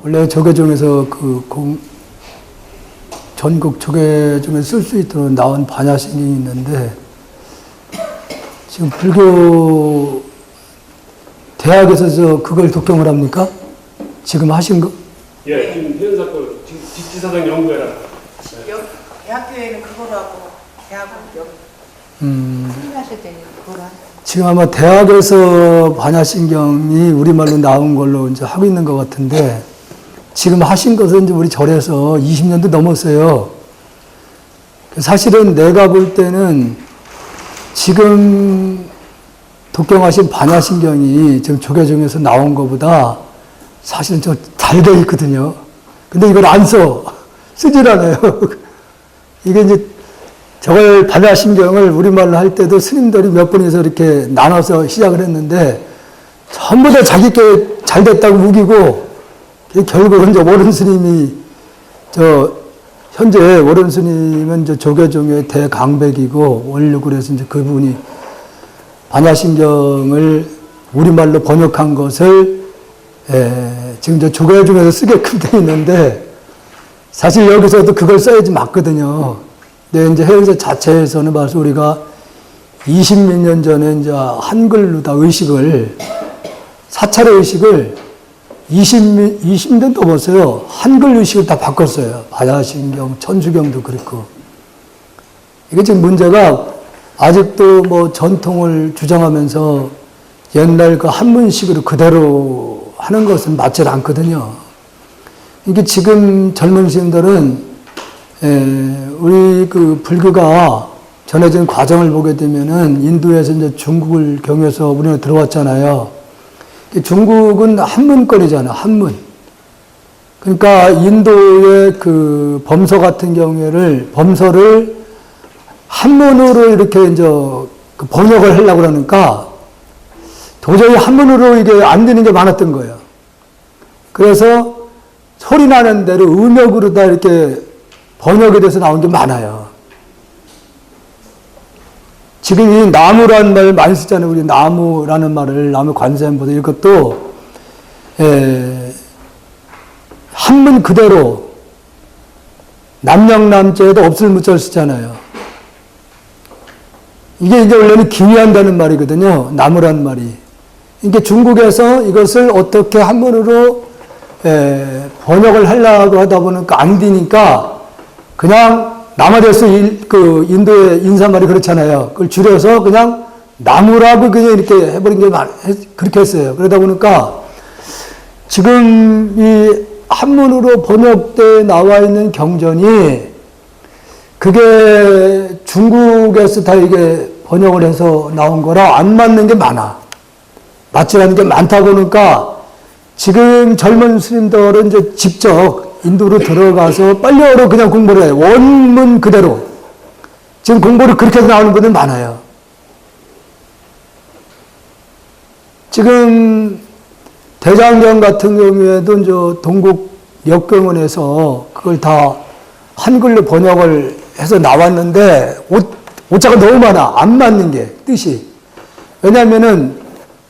원래 조계종에서 전국 조계종에 쓸 수 있도록 나온 반야신경이 있는데, 지금 불교 대학에서 그걸 독경을 합니까? 지금 하신 거? 예, 지금 현사거 직지사상 연구회라. 대학교에는 그거로 하고 대학은 하실 때는 그거로 하세요. 지금 아마 대학에서 반야신경이 우리말로 나온 걸로 이제 하고 있는 것 같은데, 지금 하신 것은 이제 우리 절에서 20년도 넘었어요. 사실은 내가 볼 때는 지금 독경하신 반야신경이 지금 조계종에서 나온 것보다 사실은 좀 잘 돼 있거든요. 근데 이걸 안 써. 쓰질 않아요. 이게 이제 저걸 반야신경을 우리말로 할 때도 스님들이 몇 분이서 이렇게 나눠서 시작을 했는데 전부 다 자기 게 잘 됐다고 우기고, 결국은 이제 오른 스님이 현재 오른 스님은 이제 조계종의 대강백이고 원류고, 그래서 이제 그분이 반야신경을 우리말로 번역한 것을 지금 저 조계종에서 쓰게끔 돼 있는데, 사실 여기서도 그걸 써야지 맞거든요. 근데 이제 해외에서 자체에서는 벌써 우리가 20몇 년 전에 이제 한글로 다 의식을, 사찰의 의식을 20년 넘었어요. 한글 의식을 다 바꿨어요. 반야신경, 천주경도 그렇고. 이게 지금 문제가 아직도 뭐 전통을 주장하면서 옛날 그 한문식으로 그대로 하는 것은 맞지 않거든요. 이게 지금 젊은 스님들은 우리 그 불교가 전해진 과정을 보게 되면은 인도에서 이제 중국을 경유해서 우리나라 들어왔잖아요. 중국은 한문권이잖아요, 한문. 그러니까 인도의 그 범서 같은 경우에를, 범서를 한문으로 이렇게 이제 그 번역을 하려고 그러니까 도저히 한문으로 이게 안 되는 게 많았던 거예요. 그래서 소리 나는 대로 음역으로 다 이렇게 번역이 돼서 나온 게 많아요. 지금 이 나무라는 말 많이 쓰잖아요. 우리 나무라는 말을, 나무 관세음보다 이것도 한문 그대로 남영남자에도 없을 무자를 쓰잖아요. 이게 이제 원래는 기미한다는 말이거든요. 나무라는 말이. 이게 중국에서 이것을 어떻게 한문으로 번역을 하려고 하다 보니까 안 되니까 그냥 남아대서 그 인도의 인사말이 그렇잖아요. 그걸 줄여서 그냥 나무라고 그냥 이렇게 해버린 게 그렇게 했어요. 그러다 보니까 지금 이 한문으로 번역돼 나와 있는 경전이 그게 중국에서 다 이게 번역을 해서 나온 거라 안 맞는 게 많아. 맞지 않는 게 많다 보니까 지금 젊은 스님들은 이제 직접 인도로 들어가서 빨리어로 그냥 공부를 해요. 원문 그대로. 지금 공부를 그렇게 해서 나오는 분들 많아요. 지금 대장경 같은 경우에도 이제 동국 역경원에서 그걸 다 한글로 번역을 해서 나왔는데 오자가 너무 많아. 안 맞는 게 뜻이. 왜냐하면은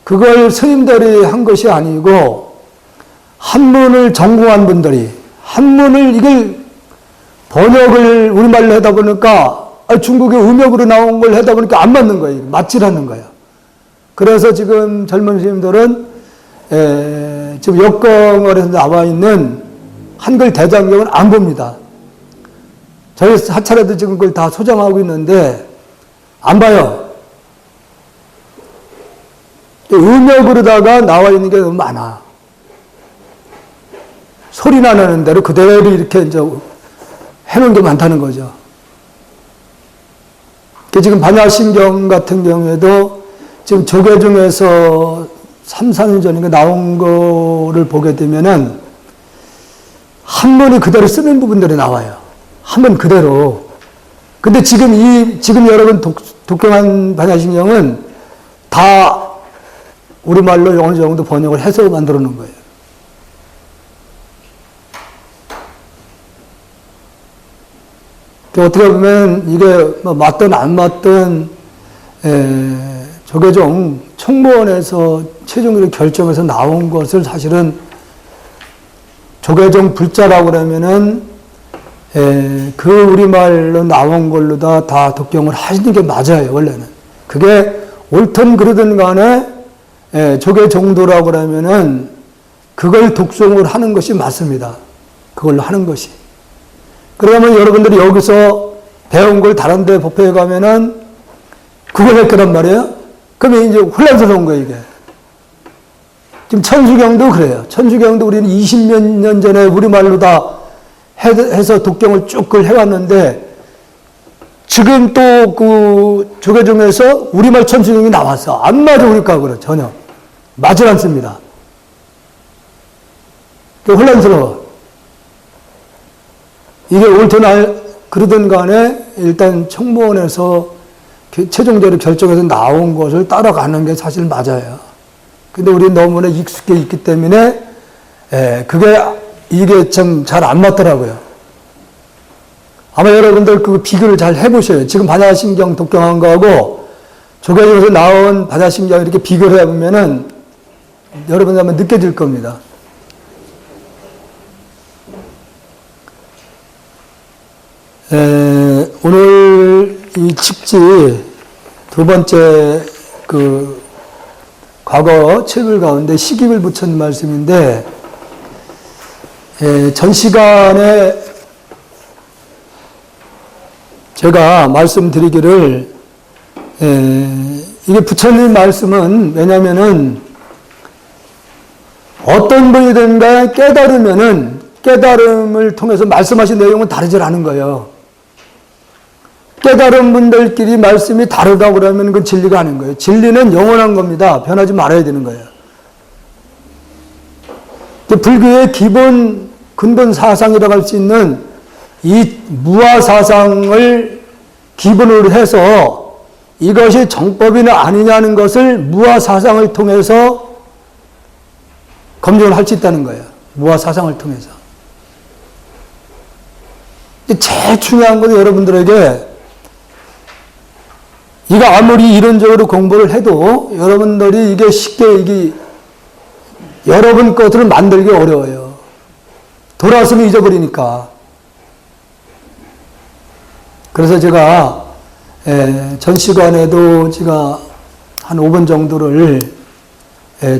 그걸 스님들이 한 것이 아니고 한문을 전공한 분들이 한문을 이걸 번역을 우리말로 하다 보니까 중국의 음역으로 나온 걸 하다 보니까 안 맞는 거예요. 맞질 않는 거예요. 그래서 지금 젊은 스님들은 지금 역경원에서 나와 있는 한글 대장경은 안 봅니다. 저희 사찰에도 지금 그걸 다 소장하고 있는데 안 봐요. 음역으로다가 나와 있는 게 너무 많아. 소리 나는 대로 그대로 이렇게 이제 해놓은 게 많다는 거죠. 지금 반야신경 같은 경우에도 지금 조계종에서 3, 4년 전인가 나온 거를 보게 되면은 한문이 그대로 쓰는 부분들이 나와요. 한문 그대로. 근데 지금 여러분 독경한 반야신경은 다 우리말로 어느 정도 번역을 해서 만들어 놓은 거예요. 어떻게 보면 이게 맞든 안 맞든 조계종 총무원에서 최종적으로 결정해서 나온 것을 사실은 조계종 불자라고 그러면은 그 우리말로 나온 걸로 다 독경을 하시는 게 맞아요, 원래는. 그게 옳든 그러든 간에 조계종도라고 그러면은 그걸 독송을 하는 것이 맞습니다. 그걸로 하는 것이. 그러면 여러분들이 여기서 배운 걸 다른 데 법회에 가면은 그걸 할 거란 말이에요. 그러면 이제 혼란스러운 거예요, 이게. 지금 천수경도 그래요. 천수경도 우리는 20몇 년 전에 우리말로 다 해서 독경을 쭉 그걸 해왔는데 지금 또 그 조계종에서 우리말 천수경이 나왔어. 안 맞아, 우리 거하고는 전혀. 맞지 않습니다. 혼란스러워. 이게 옳든 그러든 간에 일단 청무원에서 최종적으로 결정해서 나온 것을 따라가는 게 사실 맞아요. 근데 우리 너무나 익숙해 있기 때문에 이게 참 잘 안 맞더라고요. 아마 여러분들 그 비교를 잘 해보셔요. 지금 반야신경 독경한 거하고 조계종에서 나온 반야신경 이렇게 비교를 해보면은 여러분들 한번 느껴질 겁니다. 오늘 이 직지 두 번째 그 과거 책을 가운데 시기를 붙인 말씀인데 전 시간에 제가 말씀드리기를 이게 부처님 말씀은 왜냐면은 어떤 분이든 간에 깨달으면은 깨달음을 통해서 말씀하신 내용은 다르질 않은 거예요. 깨달은 분들끼리 말씀이 다르다고 그러면 그건 진리가 아닌 거예요. 진리는 영원한 겁니다. 변하지 말아야 되는 거예요. 불교의 기본 근본 사상이라고 할 수 있는 이 무아 사상을 기본으로 해서 이것이 정법이나 아니냐는 것을 무아 사상을 통해서 검증을 할 수 있다는 거예요. 무아 사상을 통해서. 제일 중요한 건 여러분들에게 이거 아무리 이론적으로 공부를 해도 여러분들이 이게 쉽게 여러분 것들을 만들기 어려워요. 돌아서면 잊어버리니까. 그래서 제가 전 시간에도 제가 한 5분 정도를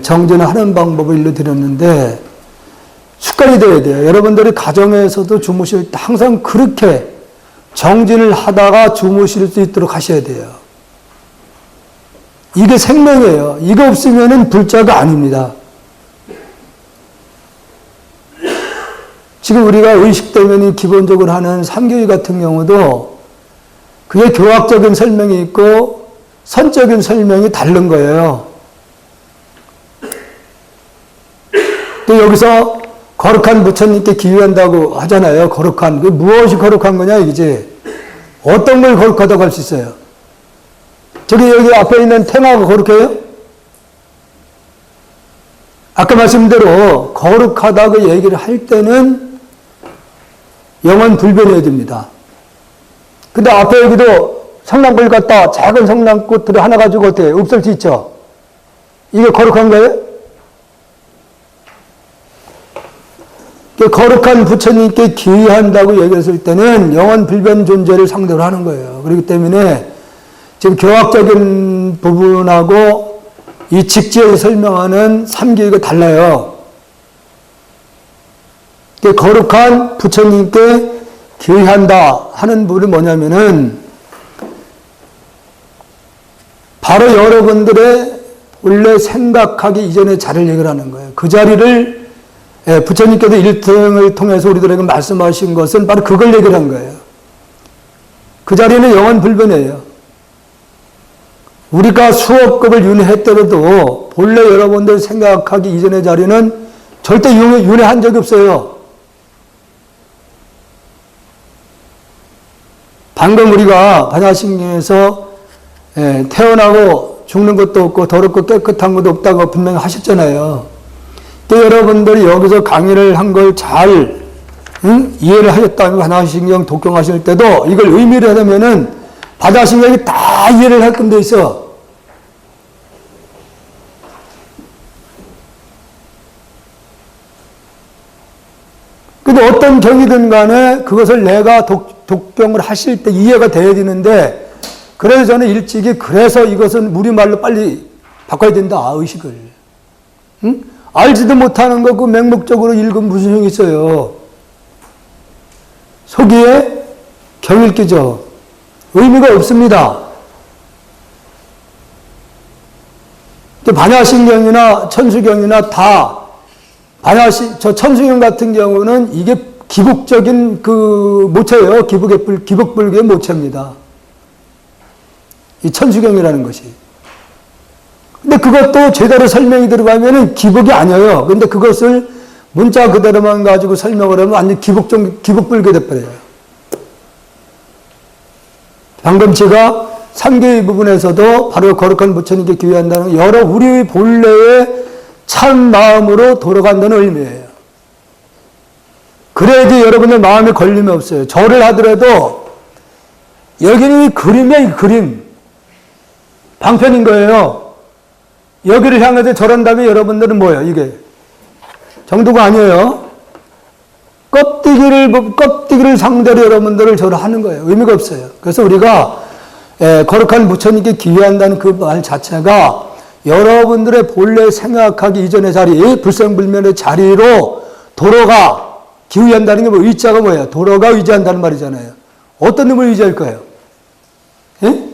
정진하는 방법을 일러드렸는데 습관이 되어야 돼요. 여러분들이 가정에서도 주무실 때 항상 그렇게 정진을 하다가 주무실 수 있도록 하셔야 돼요. 이게 생명이에요. 이거 없으면은 불자가 아닙니다. 지금 우리가 의식대면이 기본적으로 하는 삼교의 같은 경우도 그게 교학적인 설명이 있고 선적인 설명이 다른 거예요. 또 여기서 거룩한 부처님께 기유한다고 하잖아요. 거룩한. 그 무엇이 거룩한 거냐 이거지. 어떤 걸 거룩하다고 할 수 있어요? 여기 앞에 있는 탱화가 거룩해요? 아까 말씀대로 거룩하다고 얘기를 할 때는 영원 불변해야 됩니다. 근데 앞에 여기도 성남골 갖다 작은 성남꽃들을 하나 가지고 어때요? 없을 수 있죠? 이게 거룩한 거예요? 거룩한 부처님께 기의한다고 얘기했을 때는 영원 불변 존재를 상대로 하는 거예요. 그렇기 때문에 지금 교학적인 부분하고 이 직지에서 설명하는 삼교의가 달라요. 거룩한 부처님께 기의한다 하는 부분이 뭐냐면은 바로 여러분들의 원래 생각하기 이전의 자리를 얘기를 하는 거예요. 그 자리를 부처님께서 일등을 통해서 우리들에게 말씀하신 것은 바로 그걸 얘기를 한 거예요. 그 자리는 영원 불변이에요. 우리가 수업급을 윤회했더라도 본래 여러분들 생각하기 이전의 자리는 절대 윤회한 적이 없어요. 방금 우리가 반야신경에서 태어나고 죽는 것도 없고 더럽고 깨끗한 것도 없다고 분명히 하셨잖아요. 또 여러분들이 여기서 강의를 한 걸 잘 이해를 하셨다면 반야신경 독경하실 때도 이걸 의미를 하려면은 반야신경이 다 이해를 할 건데 있어. 근데 어떤 경이든 간에 그것을 내가 독경을 하실 때 이해가 돼야 되는데, 그래서 저는 일찍이 그래서 이것은 우리말로 빨리 바꿔야 된다, 의식을. 응? 알지도 못하는 거 그 맹목적으로 읽으면 무슨 소용이 있어요. 속이에 경읽기죠. 의미가 없습니다. 반야신경이나 천수경이나 다, 저 천수경 같은 경우는 이게 기북적인 그 모체예요. 기북불교의 모체입니다. 이 천수경이라는 것이. 근데 그것도 제대로 설명이 들어가면은 기북이 아니에요. 근데 그것을 문자 그대로만 가지고 설명을 하면 완전 기북불교 돼버려요. 방금 제가 3개의 부분에서도 바로 거룩한 부처님께 기회한다는 여러 우리 본래의 참 마음으로 돌아간다는 의미예요. 그래야지 여러분들 마음에 걸림이 없어요. 절을 하더라도 여기는 그림이에요, 그림. 방편인 거예요. 여기를 향해서 절한 다음에 여러분들은 뭐예요, 이게? 정도가 아니에요. 껍데기를 상대로 여러분들을 절하는 거예요. 의미가 없어요. 그래서 우리가 거룩한 부처님께 기회한다는 그 말 자체가 여러분들의 본래 생각하기 이전의 자리, 불생불멸의 자리로 돌아가 기회한다는 게 뭐, 의자가 뭐예요? 돌아가 의지한다는 말이잖아요. 어떤 놈을 의지할 거예요? 예?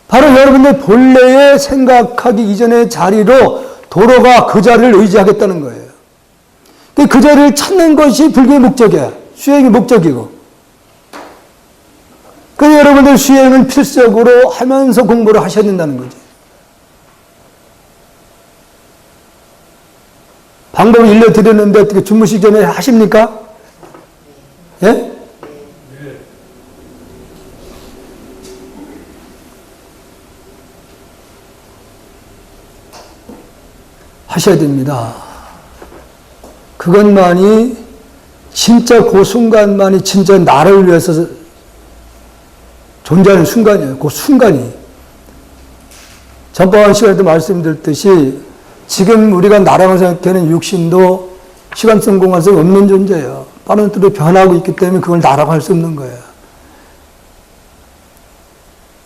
바로 여러분들 본래의 생각하기 이전의 자리로 돌아가 그 자리를 의지하겠다는 거예요. 그 자리를 찾는 것이 불교의 목적이야. 수행의 목적이고. 그래서 여러분들 수행은 필수적으로 하면서 공부를 하셔야 된다는 거지. 방법을 일러드렸는데 어떻게 주무시기 전에 하십니까? 예? 하셔야 됩니다. 그것만이 진짜 그 순간만이 진짜 나를 위해서 존재하는 순간이에요. 그 순간이. 전번 시간에도 말씀드렸듯이 지금 우리가 나라고 생각하는 육신도 시간성 공간성 없는 존재예요. 빠른 뜻으로 변하고 있기 때문에 그걸 나라고 할 수 없는 거예요.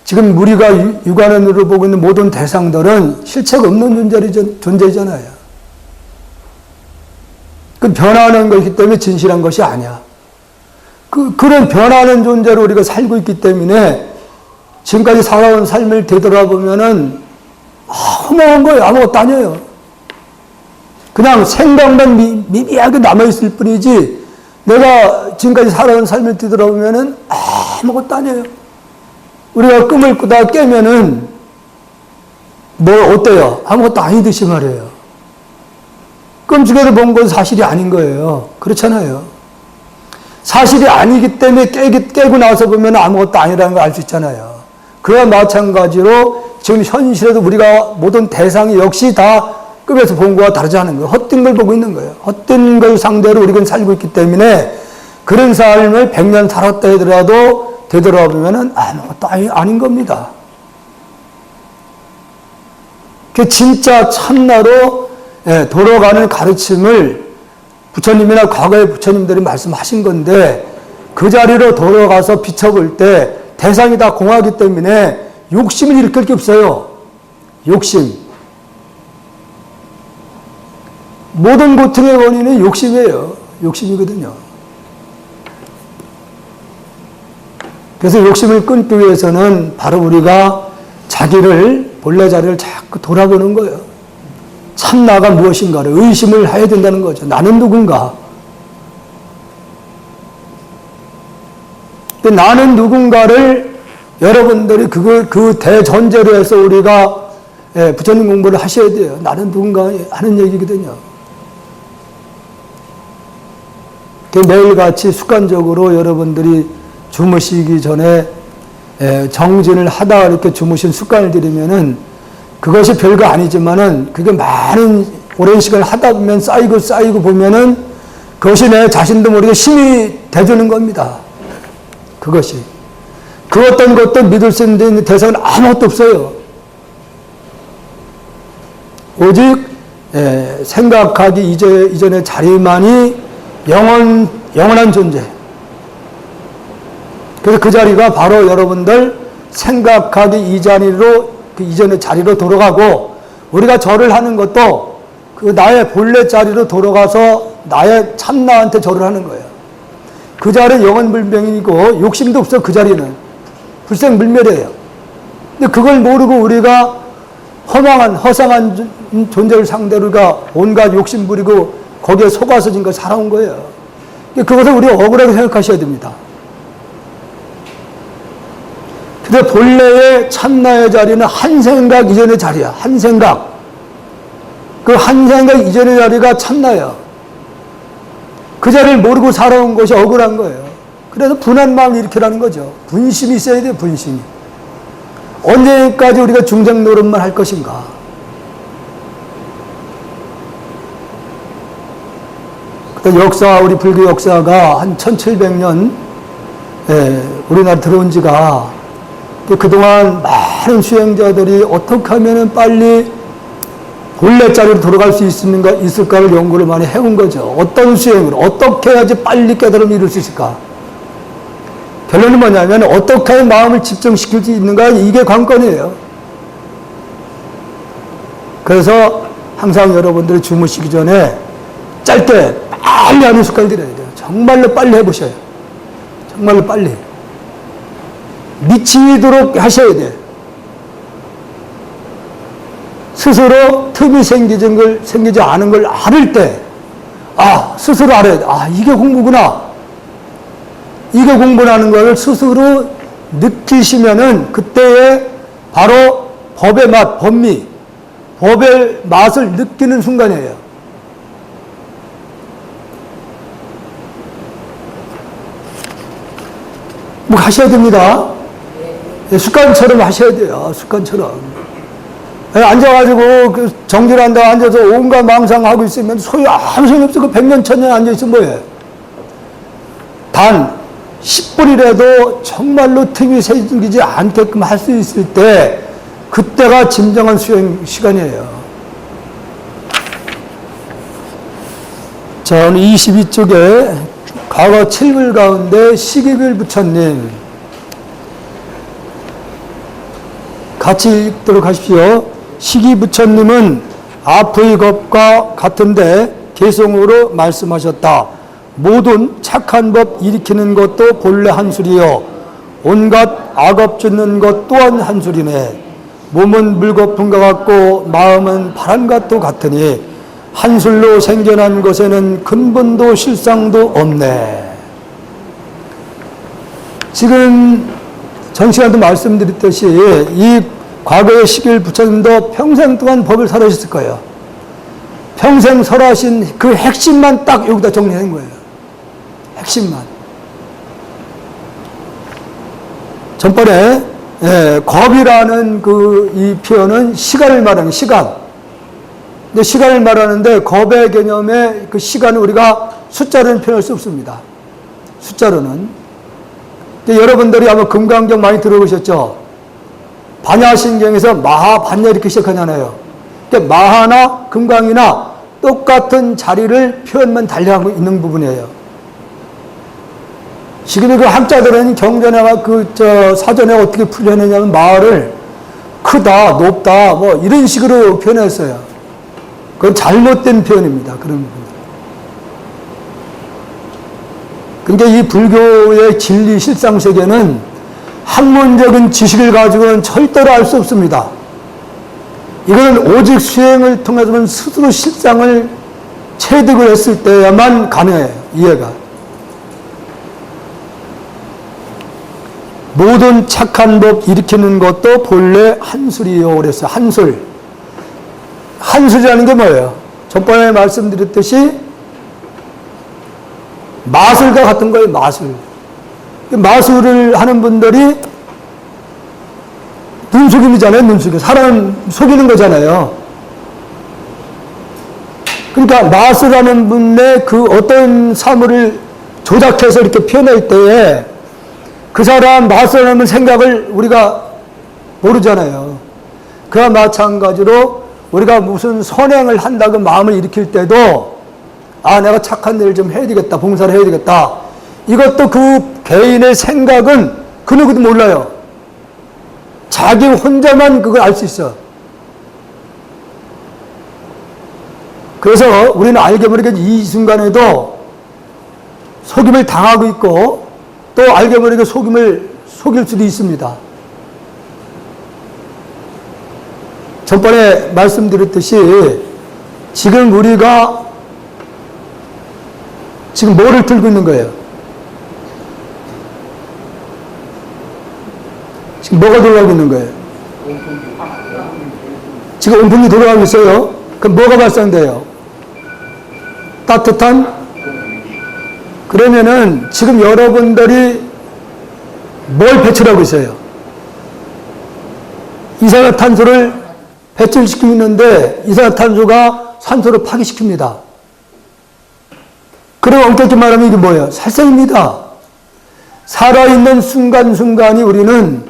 지금 우리가 육안으로 보고 있는 모든 대상들은 실체가 없는 존재잖아요. 그 변하는 것이기 때문에 진실한 것이 아니야. 그런 변하는 존재로 우리가 살고 있기 때문에 지금까지 살아온 삶을 되돌아보면은 허망한 거예요. 아무것도 아니에요. 그냥 생각만 미미하게 남아있을 뿐이지 내가 지금까지 살아온 삶을 되돌아보면은 아무것도 아니에요. 우리가 꿈을 꾸다 깨면은 뭐 어때요? 아무것도 아니듯이 말이에요. 꿈속에서 본 건 사실이 아닌 거예요. 그렇잖아요. 사실이 아니기 때문에 깨고 나서 보면 아무것도 아니라는 걸 알 수 있잖아요. 그와 마찬가지로 지금 현실에도 우리가 모든 대상이 역시 다 꿈에서 본 거와 다르지 않은 거예요. 헛된 걸 보고 있는 거예요. 헛된 걸 상대로 우리가 살고 있기 때문에 그런 삶을 100년 살았다 하더라도 되돌아보면 아무것도 아닌 겁니다. 그 진짜 참나로 돌아가는 가르침을 부처님이나 과거의 부처님들이 말씀하신 건데 그 자리로 돌아가서 비춰볼 때 대상이 다 공하기 때문에 욕심을 일으킬 게 없어요. 욕심. 모든 고통의 원인은 욕심이에요. 욕심이거든요. 그래서 욕심을 끊기 위해서는 바로 우리가 자기를, 본래 자리를 자꾸 돌아보는 거예요. 참나가 무엇인가를 의심을 해야 된다는 거죠. 나는 누군가? 나는 누군가를 여러분들이 그 대전제로 해서 우리가 부처님 공부를 하셔야 돼요. 나는 누군가 하는 얘기거든요. 매일같이 습관적으로 여러분들이 주무시기 전에 정진을 하다 이렇게 주무신 습관을 들이면은 그것이 별거 아니지만은 그게 많은 오랜 시간을 하다 보면 쌓이고 보면은 그것이 내 자신도 모르게 힘이 돼주는 겁니다. 그것이. 그 어떤 것도 믿을 수 있는 대상은 아무것도 없어요. 오직 생각하기 이전의 자리만이 영원한 존재. 그래서 그 자리가 바로 여러분들 생각하기 이전으로, 그 이전의 자리로 돌아가고, 우리가 절을 하는 것도 그 나의 본래 자리로 돌아가서 나의 참나한테 절을 하는 거예요. 그 자리는 영원불명이고 욕심도 없어. 그 자리는 불생불멸이에요. 근데 그걸 모르고 우리가 허상한 존재를 상대로 온갖 욕심 부리고 거기에 속아서 지금 살아온 거예요. 그것을 우리가 억울하게 생각하셔야 됩니다. 근데 본래의 참나의 자리는 한 생각 이전의 자리야. 한 생각. 그 한 생각 이전의 자리가 참나예요. 그 자리를 모르고 살아온 것이 억울한 거예요. 그래서 분한 마음을 일으키라는 거죠. 분심이 있어야 돼요, 분심이. 언제까지 우리가 중생 노릇만 할 것인가? 그때 역사, 우리 불교 역사가 한 1700년, 우리나라 들어온 지가, 그동안 많은 수행자들이 어떻게 하면 빨리 본래 자리로 돌아갈 수 있을까를 연구를 많이 해온 거죠. 어떤 수행으로, 어떻게 해야지 빨리 깨달음을 이룰 수 있을까? 결론은 뭐냐면, 어떻게 하면 마음을 집중시킬 수 있는가? 이게 관건이에요. 그래서 항상 여러분들이 주무시기 전에 짧게 빨리 하는 습관을 들여야 돼요. 정말로 빨리 해보셔요. 정말로 빨리. 미치도록 하셔야 돼요. 스스로 틈이 생기지 않은 걸 알을 때, 스스로 알아야 돼. 이게 공부구나. 이게 공부라는 걸 스스로 느끼시면은 그때에 바로 법의 맛, 법미, 법의 맛을 느끼는 순간이에요. 뭐 하셔야 됩니다. 습관처럼 하셔야 돼요. 습관처럼. 앉아가지고 정진을 한다고 앉아서 온갖 망상하고 있으면 소유 아무 소용이 없어. 그 100년, 1000년 앉아있으면 뭐예요? 단 10분이라도 정말로 틈이 생기지 않게끔 할 수 있을 때, 그때가 진정한 수행 시간이에요. 자, 오늘 22쪽에 과거 7글 가운데 시기글 부처님 같이 읽도록 하십시오. 시기 부처님은 앞의 것과 같은데 개성으로 말씀하셨다. 모든 착한 법 일으키는 것도 본래 한술이요, 온갖 악업 짓는 것 또한 한술이네. 몸은 물거품과 같고 마음은 바람과 같으니 한술로 생겨난 것에는 근본도 실상도 없네. 지금 전 시간도 말씀드렸듯이 이 과거의 시길 부처님도 평생 동안 법을 설하셨을 거예요. 평생 설하신 그 핵심만 딱 여기다 정리한 거예요. 핵심만. 전번에 겁이라는 이 표현은 시간을 말하는 시간. 근데 시간을 말하는데 겁의 개념에 그 시간은 우리가 숫자로는 표현할 수 없습니다. 숫자로는. 근데 여러분들이 아마 금강경 많이 들어보셨죠? 반야신경에서 마하, 반야 이렇게 시작하잖아요. 그러니까 마하나 금강이나 똑같은 자리를 표현만 달리하고 있는 부분이에요. 지금 그 학자들은 경전에가 사전에 어떻게 풀려내냐면 마하를 크다, 높다, 뭐 이런 식으로 표현했어요. 그건 잘못된 표현입니다. 그런 부분. 그러니까 이 불교의 진리 실상 세계는 학문적인 지식을 가지고는 절대로 알 수 없습니다. 이거는 오직 수행을 통해서는 스스로 실상을 체득을 했을 때야만 가능해요. 이해가. 모든 착한 법 일으키는 것도 본래 한술이요 그랬어요. 한술. 한술이라는 게 뭐예요? 전번에 말씀드렸듯이 마술과 같은 거예요. 마술. 마술을 하는 분들이 눈속임이잖아요. 눈속임. 사람 속이는 거잖아요. 그러니까 마술하는 분의 그 어떤 사물을 조작해서 이렇게 표현할 때에 그 사람 마술하는 생각을 우리가 모르잖아요. 그와 마찬가지로 우리가 무슨 선행을 한다고 마음을 일으킬 때도 아, 내가 착한 일을 좀 해야 되겠다, 봉사를 해야 되겠다. 이것도 그 개인의 생각은 그 누구도 몰라요. 자기 혼자만 그걸 알 수 있어. 그래서 우리는 알게 모르게 이 순간에도 속임을 당하고 있고 또 알게 모르게 속일 수도 있습니다. 전번에 말씀드렸듯이 지금 우리가 지금 뭐를 들고 있는 거예요? 지금 뭐가 돌아가고 있는 거예요? 지금 온풍기 돌아가고 있어요. 그럼 뭐가 발생돼요? 따뜻한? 그러면은 지금 여러분들이 뭘 배출하고 있어요? 이산화탄소를 배출시키고 있는데 이산화탄소가 산소를 파괴시킵니다. 그리고 엄격히 말하면 이게 뭐예요? 살생입니다. 살아있는 순간순간이 우리는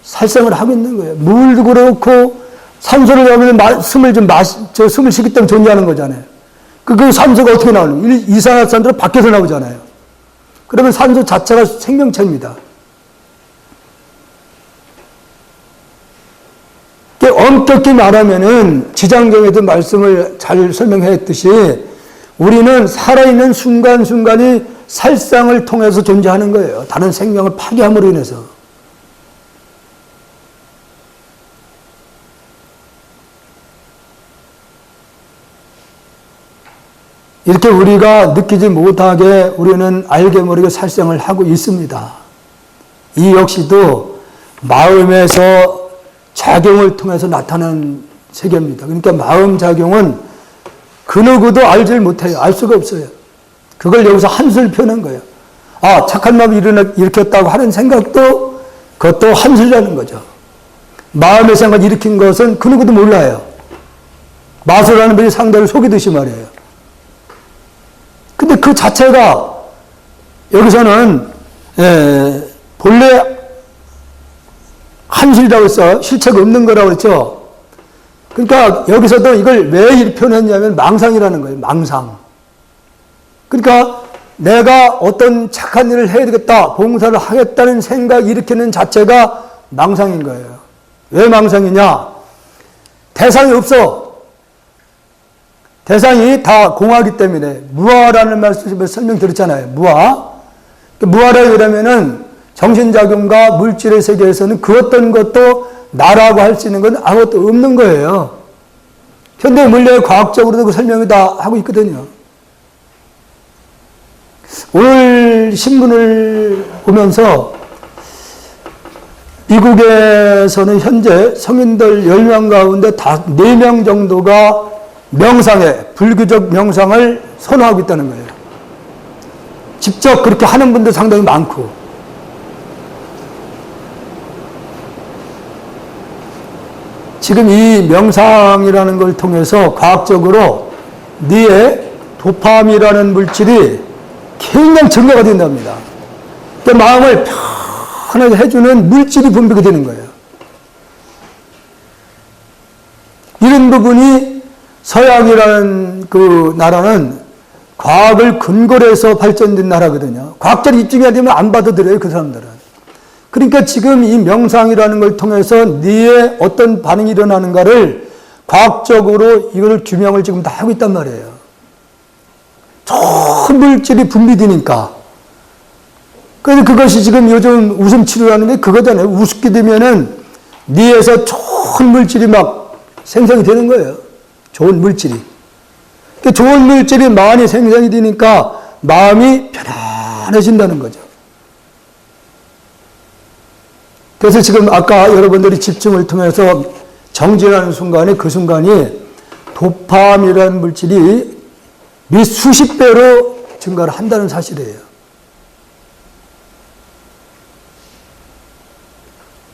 살생을 하고 있는 거예요. 물도 그렇고 산소를 넣으면 숨을 쉬기 때문에 존재하는 거잖아요. 그 산소가 어떻게 나오는 거예요? 이산화탄소로 밖에서 나오잖아요. 그러면 산소 자체가 생명체입니다. 엄격히 말하면은 지장경에도 말씀을 잘 설명했듯이 우리는 살아있는 순간순간이 살상을 통해서 존재하는 거예요. 다른 생명을 파괴함으로 인해서. 이렇게 우리가 느끼지 못하게 우리는 알게 모르게 살생을 하고 있습니다. 이 역시도 마음에서 작용을 통해서 나타나는 세계입니다. 그러니까 마음 작용은 그 누구도 알질 못해요. 알 수가 없어요. 그걸 여기서 한술 표현한 거예요. 아, 착한 마음이 일으켰다고 하는 생각도 그것도 한술이라는 거죠. 마음의 생각을 일으킨 것은 그 누구도 몰라요. 마술하는 분이 상대를 속이듯이 말이에요. 근데 그 자체가 여기서는 본래 한술이라고 해서 실체가 없는 거라고 했죠. 그러니까 여기서도 이걸 왜 이렇게 표현했냐면 망상이라는 거예요. 망상. 그러니까 내가 어떤 착한 일을 해야 되겠다, 봉사를 하겠다는 생각 일으키는 자체가 망상인 거예요. 왜 망상이냐? 대상이 없어. 대상이 다 공하기 때문에 무아라는 말씀을 설명드렸잖아요. 무아. 무아라고 그러면은 정신작용과 물질의 세계에서는 그 어떤 것도 나라고 할 수 있는 건 아무것도 없는 거예요. 현대 물리학 과학적으로도 그 설명이 다 하고 있거든요. 오늘 신문을 보면서 미국에서는 현재 성인들 10명 가운데 4명 정도가 명상에, 불교적 명상을 선호하고 있다는 거예요. 직접 그렇게 하는 분들 상당히 많고. 지금 이 명상이라는 걸 통해서 과학적으로 뇌에 도파민이라는 물질이 굉장히 증가가 된답니다. 그러니까 마음을 편하게 해주는 물질이 분비가 되는 거예요. 이런 부분이 서양이라는 그 나라는 과학을 근거로 해서 발전된 나라거든요. 과학적으로 입증이 안 되면 안 받아들여요, 그 사람들은. 그러니까 지금 이 명상이라는 걸 통해서 뇌에 어떤 반응이 일어나는가를 과학적으로 이걸 규명을 지금 다 하고 있단 말이에요. 좋은 물질이 분비되니까. 그래서 그것이 지금 요즘 웃음 치료라는 게 그거잖아요. 우습게 되면은 뇌에서 좋은 물질이 막 생성이 되는 거예요. 좋은 물질이. 좋은 물질이 많이 생성이 되니까 마음이 편안해진다는 거죠. 그래서 지금 아까 여러분들이 집중을 통해서 정진하는 순간에 그 순간이 도파민이라는 물질이 몇 수십 배로 증가를 한다는 사실이에요.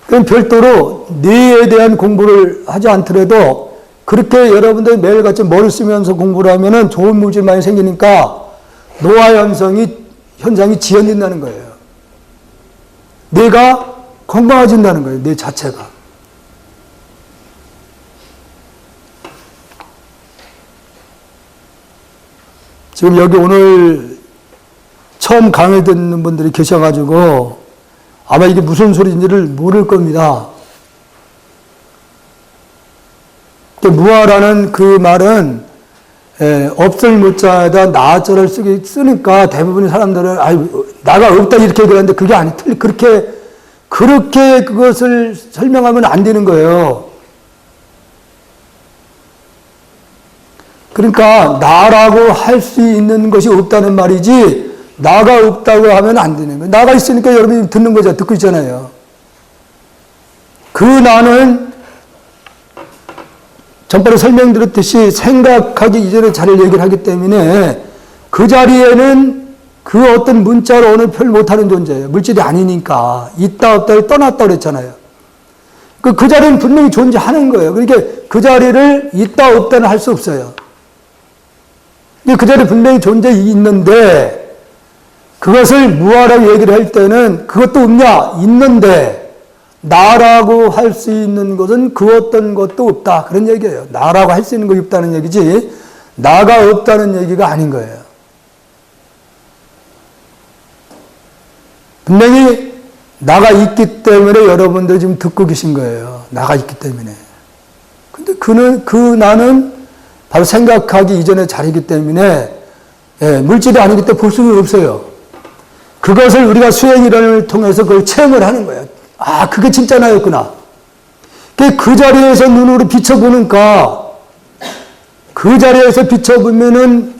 그럼 별도로 뇌에 대한 공부를 하지 않더라도 그렇게 여러분들이 매일같이 머리 쓰면서 공부를 하면은 좋은 물질이 많이 생기니까 노화 현상이 지연된다는 거예요. 뇌가 건강해진다는 거예요. 뇌 자체가. 지금 여기 오늘 처음 강의 듣는 분들이 계셔가지고 아마 이게 무슨 소리인지를 모를 겁니다. 무아라는 그 말은 없을 무자에다 나자를 쓰니까 대부분의 사람들은 아유 나가 없다 이렇게 얘기하는데 그게 아니 그렇게 그것을 설명하면 안 되는 거예요. 그러니까 나라고 할 수 있는 것이 없다는 말이지 나가 없다고 하면 안 되는 거예요. 나가 있으니까 여러분이 듣는 거죠. 듣고 있잖아요. 그 나는 전번에 설명드렸듯이 생각하기 이전에 자리를 얘기를 하기 때문에 그 자리에는 그 어떤 문자로 오늘 표현 못하는 존재예요. 물질이 아니니까. 있다 없다를 떠났다 그랬잖아요. 그 자리는 분명히 존재하는 거예요. 그러니까 그 자리를 있다 없다는 할 수 없어요. 그 자리에 분명히 존재 있는데 그것을 무아라고 얘기를 할 때는 그것도 없냐? 있는데 나라고 할 수 있는 것은 그 어떤 것도 없다. 그런 얘기예요. 나라고 할 수 있는 것이 없다는 얘기지 나가 없다는 얘기가 아닌 거예요. 분명히 나가 있기 때문에 여러분들 지금 듣고 계신 거예요. 나가 있기 때문에. 근데 그 나는 바로 생각하기 이전의 자리이기 때문에 물질이 아니기 때문에 볼 수는 없어요. 그것을 우리가 수행이론을 통해서 그걸 체험을 하는 거예요. 아, 그게 진짜 나였구나. 그 자리에서 눈으로 비춰보니까 그 자리에서 비춰보면은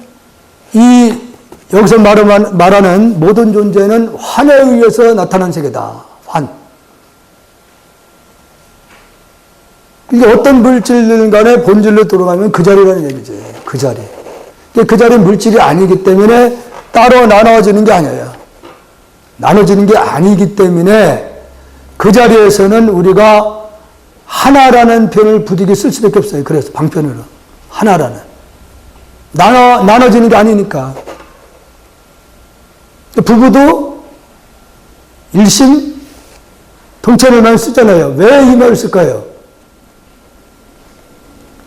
여기서 말하는 모든 존재는 환에 의해서 나타난 세계다. 환. 이게 어떤 물질들 간에 본질로 들어가면 그 자리라는 얘기지. 그 자리. 그 자리는 물질이 아니기 때문에 따로 나눠지는 게 아니에요. 나눠지는 게 아니기 때문에 그 자리에서는 우리가 하나라는 표현을 부득이 쓸 수밖에 없어요. 그래서 방편으로. 하나라는. 나눠지는 게 아니니까. 부부도 일심 동체를 많이 쓰잖아요. 왜 이 말을 쓸까요?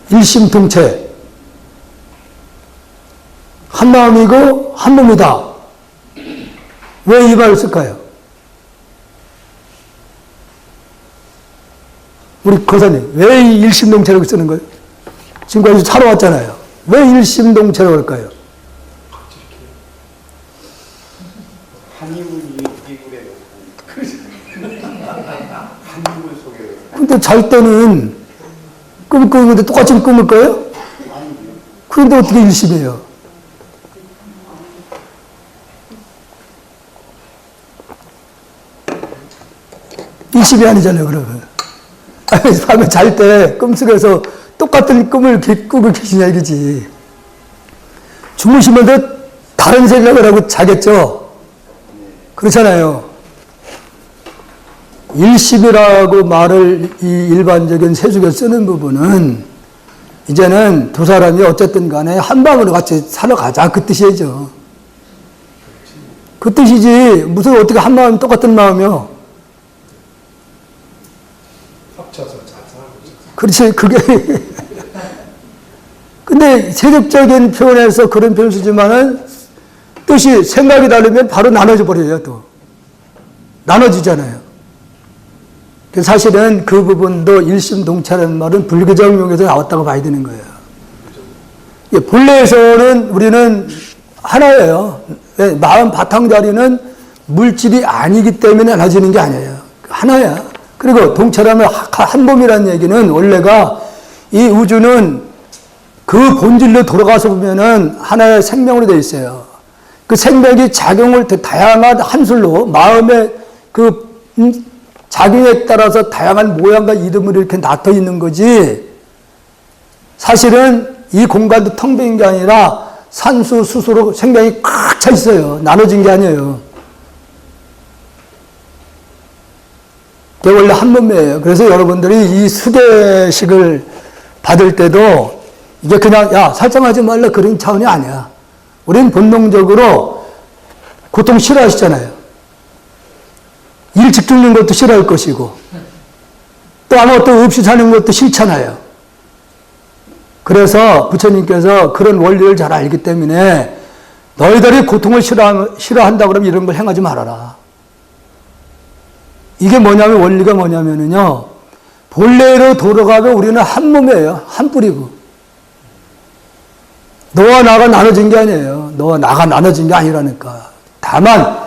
일심 동체. 한 마음이고 한 몸이다. 왜 이 말을 쓸까요? 우리 거사님, 왜 이 일심동체라고 쓰는 거예요? 지금까지 살아왔잖아요. 왜 일심동체라고 할까요? 근데 잘 때는 꿈을 꾸는데 똑같이 꿈을 꿔요? 그런데 어떻게 일심이에요? 일심이 아니잖아요, 그러면. 밤에 잘 때 꿈속에서 똑같은 꿈을 꾸고 계시냐 이거지. 주무시면서 다른 생각을 하고 자겠죠? 그렇잖아요. 일심이라고 말을 이 일반적인 세속에 쓰는 부분은 이제는 두 사람이 어쨌든 간에 한 방으로 같이 살아가자 그 뜻이죠. 그 뜻이지 무슨 어떻게 한 마음 똑같은 마음이요. 합쳐서 잘 살고 있어요. 그렇지, 그게. 근데 세속적인 표현에서 그런 표현 쓰지만은 뜻이 생각이 다르면 바로 나눠져 버려요, 또. 나눠지잖아요. 사실은 그 부분도 일심동체라는 말은 불교적 용에서 나왔다고 봐야 되는 거예요. 본래에서는 우리는 하나예요. 마음 바탕자리는 물질이 아니기 때문에 나눠지는 게 아니에요. 하나야. 그리고 동체라면 한 몸이라는 얘기는 원래가 이 우주는 그 본질로 돌아가서 보면은 하나의 생명으로 되어 있어요. 그 생명이 작용을 다양한 한술로 마음의 그 작용에 따라서 다양한 모양과 이름으로 이렇게 나눠 있는 거지. 사실은 이 공간도 텅 빈 게 아니라 산수, 수소로 생명이 꽉 차 있어요. 나눠진 게 아니에요. 그게 원래 한 몸이에요. 그래서 여러분들이 이 수계식을 받을 때도 이게 그냥 야 살짝하지 말라 그런 차원이 아니야. 우리는 본능적으로 고통 싫어하시잖아요. 일찍 죽는 것도 싫어할 것이고 또 아무것도 없이 사는 것도 싫잖아요. 그래서 부처님께서 그런 원리를 잘 알기 때문에 너희들이 고통을 싫어한다 그러면 이런 걸 행하지 말아라. 이게 뭐냐면 원리가 뭐냐면요. 본래로 돌아가면 우리는 한 몸이에요. 한 뿌리고. 너와 나가 나눠진 게 아니에요. 너와 나가 나눠진 게 아니라니까. 다만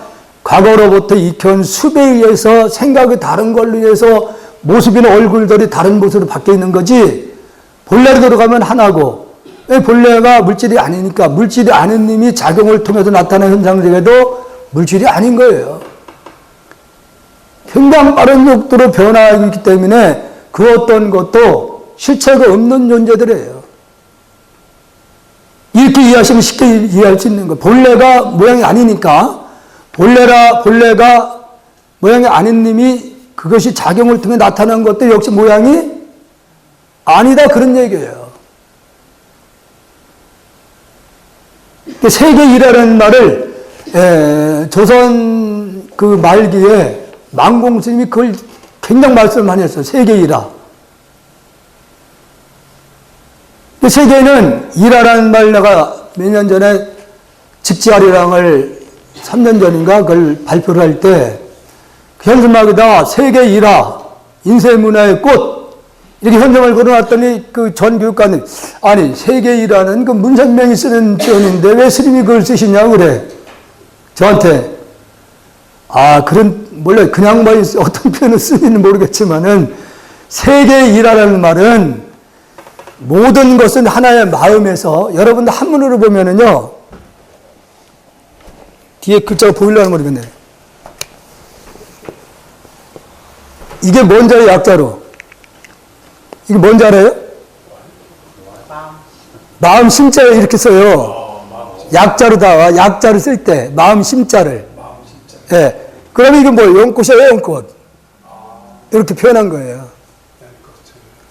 과거로부터 익혀온 습에 의해서 생각이 다른 걸로 인해서 모습이나 얼굴들이 다른 모습으로 바뀌어 있는 거지. 본래로 돌아가면 하나고, 본래가 물질이 아니니까 물질이 아닌 님이 작용을 통해서 나타나는 현상 중에도 물질이 아닌 거예요. 굉장히 빠른 속도로 변화하고 있기 때문에 그 어떤 것도 실체가 없는 존재들이에요. 이렇게 이해하시면 쉽게 이해할 수 있는 거예요. 본래가 모양이 아니니까 본래가 모양이 아닌 님이 그것이 작용을 통해 나타난 것도 역시 모양이 아니다 그런 얘기예요. 세계일화라는 말을 조선 그 말기에 망공 스님이 그걸 굉장히 말씀을 많이 했어요. 세계일화. 세계는 일화라는 말 내가 몇 년 전에 직지아리랑을 3년 전인가 그걸 발표를 할 때 현수막에다 세계 일화, 인쇄문화의 꽃 이렇게 현정을 걸어놨더니 그 전 교육관이 아니 세계 일화는 그 문선명이 쓰는 표현인데 왜 스님이 그걸 쓰시냐고 그래. 저한테 그런 몰라 그냥 뭐 어떤 표현을 쓰는지는 모르겠지만은 세계 일화라는 말은 모든 것은 하나의 마음에서 여러분들 한문으로 보면은요 뒤에 글자가 보이려는 모르겠네. 이게 뭔자예요, 약자로? 이게 뭔지 알아요? 마음 심자에 이렇게 써요. 약자로 나와. 약자를 쓸 때 마음 심자를. 예. 그러면 이게 뭐 연꽃이에요, 연꽃. 이렇게 표현한 거예요.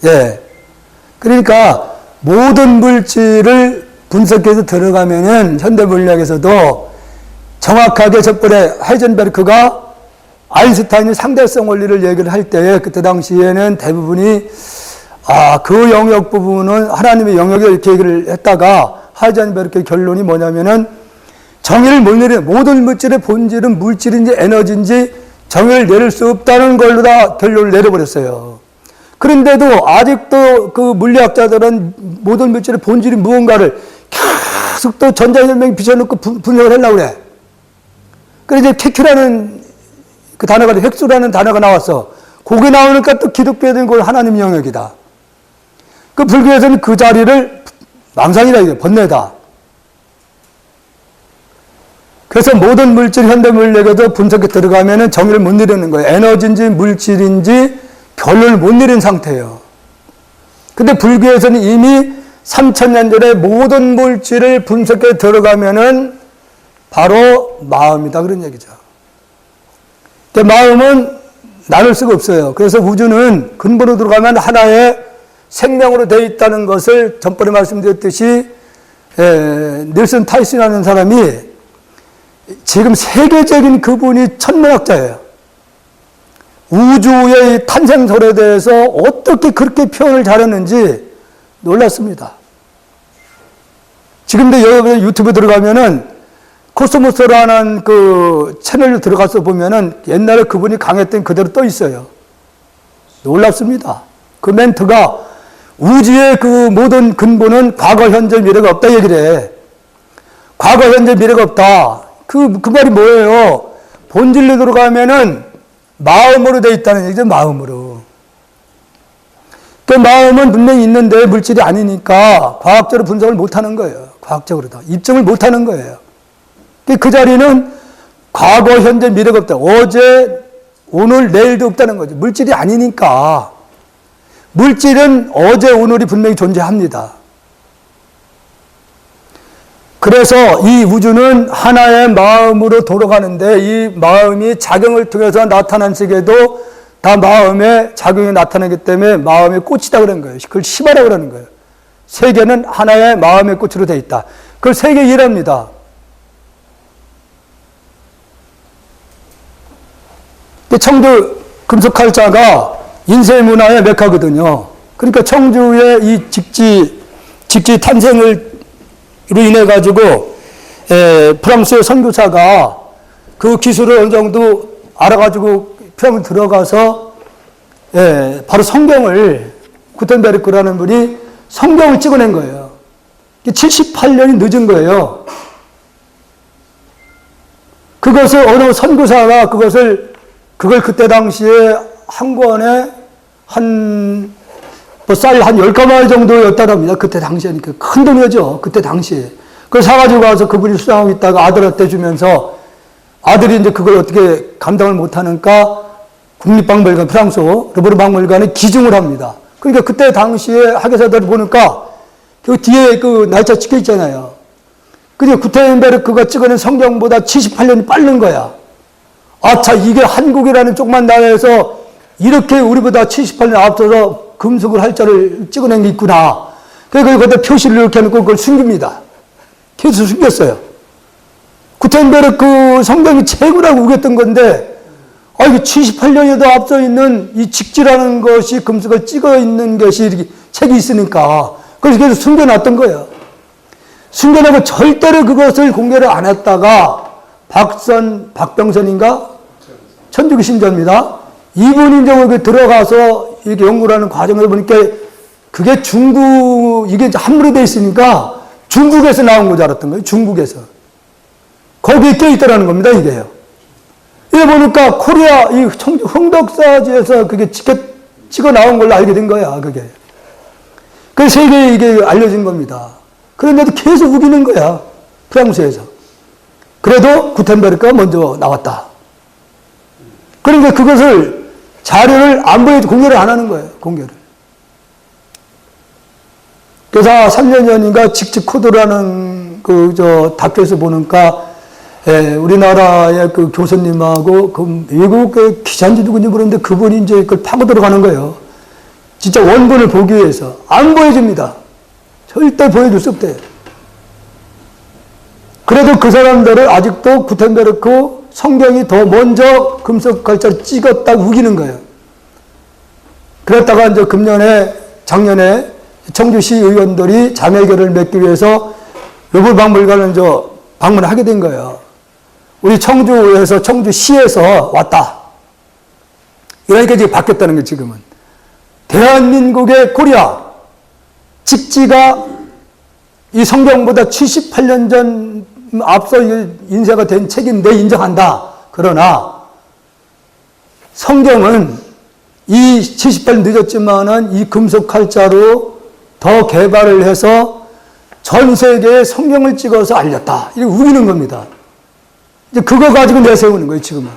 예. 그러니까 모든 물질을 분석해서 들어가면은 현대 물리학에서도 정확하게 저번에 하이젠베르크가 아인슈타인이 상대성 원리를 얘기를 할 때 그때 당시에는 대부분이 그 영역 부분은 하나님의 영역에 이렇게 얘기를 했다가 하이젠베르크의 결론이 뭐냐면은 정의를 못 내리는 모든 물질의 본질은 물질인지 에너지인지 정의를 내릴 수 없다는 걸로 다 결론을 내려버렸어요. 그런데도 아직도 그 물리학자들은 모든 물질의 본질이 무언가를 계속 또 전자현명에 비춰놓고 분석을 하려고 그래. 그래서 이제 케큐라는 그 단어가, 획수라는 단어가 나왔어. 거기 나오니까 또 기독교에 된 건 하나님 영역이다. 그 불교에서는 그 자리를 망상이라 이게 번뇌다. 그래서 모든 물질, 현대 물리학에도 분석에 들어가면은 정의를 못 내리는 거예요. 에너지인지 물질인지 결론을 못 내린 상태예요. 근데 불교에서는 이미 3000년 전에 모든 물질을 분석에 들어가면은 바로 마음이다. 그런 얘기죠. 근데 마음은 나눌 수가 없어요. 그래서 우주는 근본으로 들어가면 하나의 생명으로 되어 있다는 것을 전번에 말씀드렸듯이 닐슨 타이슨이라는 사람이 지금 세계적인 그분이 천문학자예요. 우주의 탄생설에 대해서 어떻게 그렇게 표현을 잘했는지 놀랐습니다. 지금도 여러분 유튜브에 들어가면은 코스모스라는 그 채널로 들어가서 보면은 옛날에 그분이 강했던 그대로 떠 있어요. 놀랍습니다. 그 멘트가 우주의 그 모든 근본은 과거, 현재, 미래가 없다 얘기를 해. 과거, 현재, 미래가 없다. 그 말이 뭐예요? 본질로 들어가면은 마음으로 돼 있다는 얘기죠, 마음으로. 그 마음은 분명히 있는데 물질이 아니니까 과학적으로 분석을 못 하는 거예요. 과학적으로도. 입증을 못 하는 거예요. 그 자리는 과거, 현재, 미래가 없다. 어제, 오늘, 내일도 없다는 거죠. 물질이 아니니까. 물질은 어제, 오늘이 분명히 존재합니다. 그래서 이 우주는 하나의 마음으로 돌아가는데 이 마음이 작용을 통해서 나타난 세계도 다 마음의 작용이 나타나기 때문에 마음의 꽃이다 그런 거예요. 그걸 시바라고 그러는 거예요. 세계는 하나의 마음의 꽃으로 되어 있다. 그걸 세계 일화입니다. 청주 금속칼자가 인쇄문화의 메카거든요. 그러니까 청주의 이 직지 탄생으로 인해 가지고 프랑스의 선교사가 그 기술을 어느 정도 알아가지고 프랑스 들어가서 바로 성경을 구텐베르크라는 분이 성경을 찍어낸 거예요. 78년이 늦은 거예요. 그것을 어느 선교사가 그걸 그때 당시에 한 권에 쌀 한 10가마일 정도였다랍니다. 그때 당시에니까. 큰 돈이죠. 그때 당시에. 그걸 사가지고 가서 그분이 수상하고 있다가 아들한테 주면서 아들이 이제 그걸 어떻게 감당을 못하니까 국립박물관, 프랑스 르브르 박물관에 기증을 합니다. 그러니까 그때 당시에 학예사들 보니까 그 뒤에 그 날짜 찍혀 있잖아요. 근데 구텐베르크가 찍어낸 성경보다 78년이 빠른 거야. 아차, 이게 한국이라는 조그만 나라에서 이렇게 우리보다 78년 앞서서 금속을 할자를 찍어낸 게 있구나. 그래서 그때 표시를 이렇게 해놓고 그걸 숨깁니다. 계속 숨겼어요. 구텐베르크 성경이 최고라고 우겼던 건데, 이게 78년에도 앞서 있는 이 직지라는 것이 금속을 찍어 있는 것이 이렇게 책이 있으니까, 그래서 계속 숨겨놨던 거예요. 숨겨놓고 절대로 그것을 공개를 안 했다가, 박병선인가? 천주교 신자입니다. 이분이 이제 여기 들어가서 이렇게 연구를 하는 과정을 보니까 그게 이게 한물이 돼 있으니까 중국에서 나온 거 줄 알았던 거예요. 중국에서. 거기에 껴있다라는 겁니다, 이게요. 이래 보니까 코리아, 이 흥덕사지에서 그게 찍어 나온 걸로 알게 된 거야, 그게. 그래서 세계에 이게 알려진 겁니다. 그런데도 계속 우기는 거야, 프랑스에서. 그래도 구텐베르크가 먼저 나왔다. 그러니까 그것을 자료를 안 보여도 공개를 안 하는 거예요, 공개를. 그래서 3년 전인가 직직 코드라는 다큐에서 보니까 우리나라의 그 교수님하고 그 외국의 기자인지 누군지 모르는데 그분이 이제 그걸 파고 들어가는 거예요. 진짜 원본을 보기 위해서. 안 보여줍니다. 절대 보여줄 수 없대요. 그래도 그 사람들을 아직도 구텐베르크 성경이 더 먼저 금속 갈자를 찍었다고 우기는 거예요. 그랬다가 이제 작년에 청주시 의원들이 자매결을 맺기 위해서 르브르 박물관을 이제 방문하게 된 거예요. 우리 청주시에서 왔다. 이러니까 지금 바뀌었다는 게 지금은. 대한민국의 코리아 직지가 이 성경보다 78년 전 앞서 인쇄가 된 책인데 인정한다. 그러나 성경은 이 78년 늦었지만은 이 금속 칼자로 더 개발을 해서 전 세계에 성경을 찍어서 알렸다. 이렇게 우기는 겁니다. 이제 그거 가지고 내세우는 거예요, 지금은.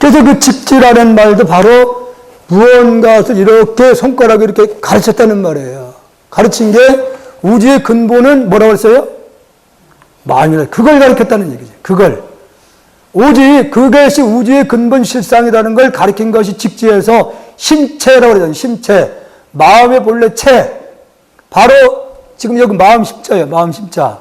그래서 그 직지라는 말도 바로 무언가를 이렇게 손가락에 이렇게 가르쳤다는 말이에요. 가르친 게 우주의 근본은 뭐라고 했어요? 마음이다. 그걸 가르쳤다는 얘기죠. 그걸. 오직 그것이 우주의 근본 실상이라는 걸 가르친 것이 직지에서 심체라고 그러잖아요. 심체. 마음의 본래 체. 바로 지금 여기 마음 심자예요. 마음 심자.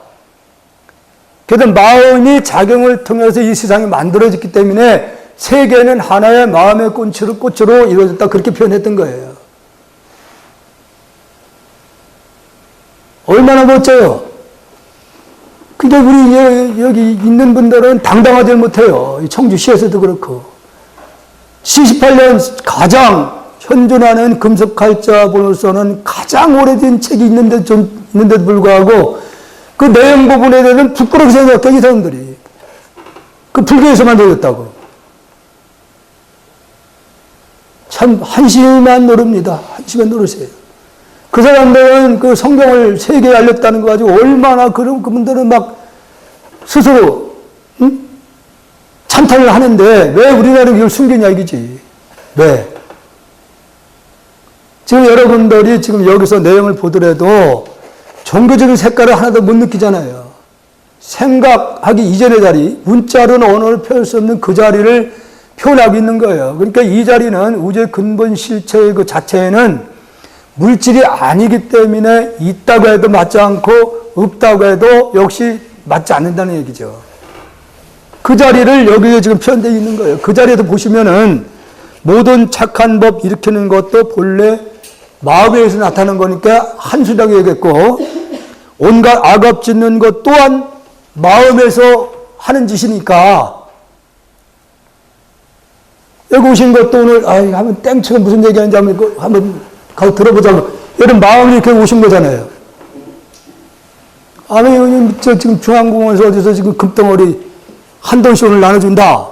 그래서 마음이 작용을 통해서 이 세상이 만들어졌기 때문에 세계는 하나의 마음의 꽃으로 이루어졌다. 그렇게 표현했던 거예요. 얼마나 멋져요. 근데 우리 여기 있는 분들은 당당하지 못해요. 청주시에서도 그렇고. 78년 가장 현존하는 금속칼자본으로서는 가장 오래된 책이 있는데도 불구하고 그 내용 부분에 대해서는 부끄럽게 생각해, 이 사람들이. 그 불교에서 만들어졌다고. 참 한심한 노릇입니다. 한심한 노릇이에요. 그 사람들은 그 성경을 세계에 알렸다는 거 가지고 얼마나 그분들은 막 스스로 찬탄을 하는데 왜 우리나라는 이걸 숨기냐 이거지. 왜? 지금 여러분들이 지금 여기서 내용을 보더라도 종교적인 색깔을 하나도 못 느끼잖아요. 생각하기 이전의 자리, 문자로는 언어를 표현할 수 없는 그 자리를 표현하고 있는 거예요. 그러니까 이 자리는 우주의 근본 실체의 그 자체에는 물질이 아니기 때문에 있다고 해도 맞지 않고 없다고 해도 역시 맞지 않는다는 얘기죠. 그 자리를 여기에 지금 표현되어 있는 거예요. 그 자리에서 보시면은 모든 착한 법 일으키는 것도 본래 마음에서 나타나는 거니까 한수라고 얘기했고 온갖 악업 짓는 것 또한 마음에서 하는 짓이니까. 여기 오신 것도 오늘, 한번 땡치가 무슨 얘기하는지 한번 가서 들어보자고. 여러분, 마음이 이렇게 오신 거잖아요. 저 지금 중앙공원에서 어디서 지금 금덩어리 한 돈씩 오늘 나눠준다.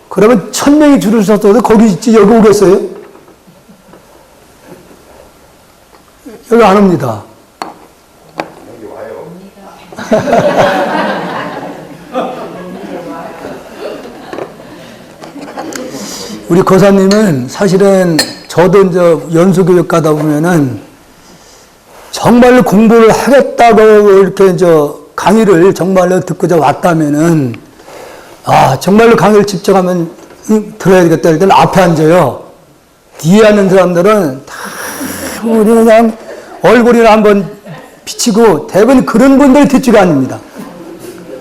그러면 1000명이 줄을 섰어도 거기 있지, 여기 오겠어요? 여기 안 옵니다. 여기 와요. 우리 거사님은 사실은 저도 이제 연수교육 가다 보면은 정말로 공부를 하겠다고 이렇게 이제 강의를 정말로 듣고자 왔다면은 정말로 강의를 집중하면 들어야 되겠다. 일단 앞에 앉아요. 뒤에 앉는 사람들은 다 그냥 얼굴이나 한번 비치고 대부분 그런 분들 뒷줄이 아닙니다.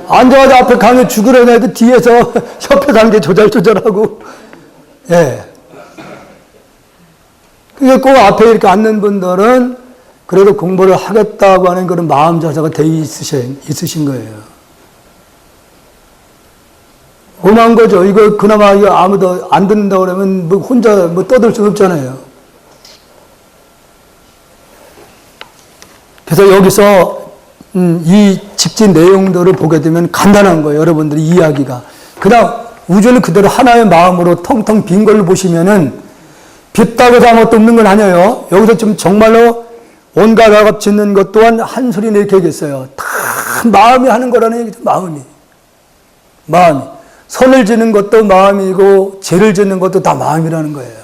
앉아가지고 앞에 강의 죽으려고 해도 뒤에서 옆에 앉게 조절하고 예. 그러니까 그 앞에 이렇게 앉는 분들은 그래도 공부를 하겠다고 하는 그런 마음 자세가 돼 있으신 거예요. 고마운 거죠. 이거 그나마 이거 아무도 안 듣는다고 그러면 뭐 혼자 뭐 떠들 수 없잖아요. 그래서 여기서 이 집지 내용들을 보게 되면 간단한 거예요. 여러분들의 이야기가. 그냥 우주는 그대로 하나의 마음으로 텅텅 빈 걸로 보시면은 빗다고 해서 아무것도 없는 건 아니에요. 여기서 좀 정말로 온갖 악업 짓는 것 또한 한 소리는 이렇게 얘기했어요. 다 마음이 하는 거라는 얘기죠. 마음이. 선을 짓는 것도 마음이고 죄를 짓는 것도 다 마음이라는 거예요.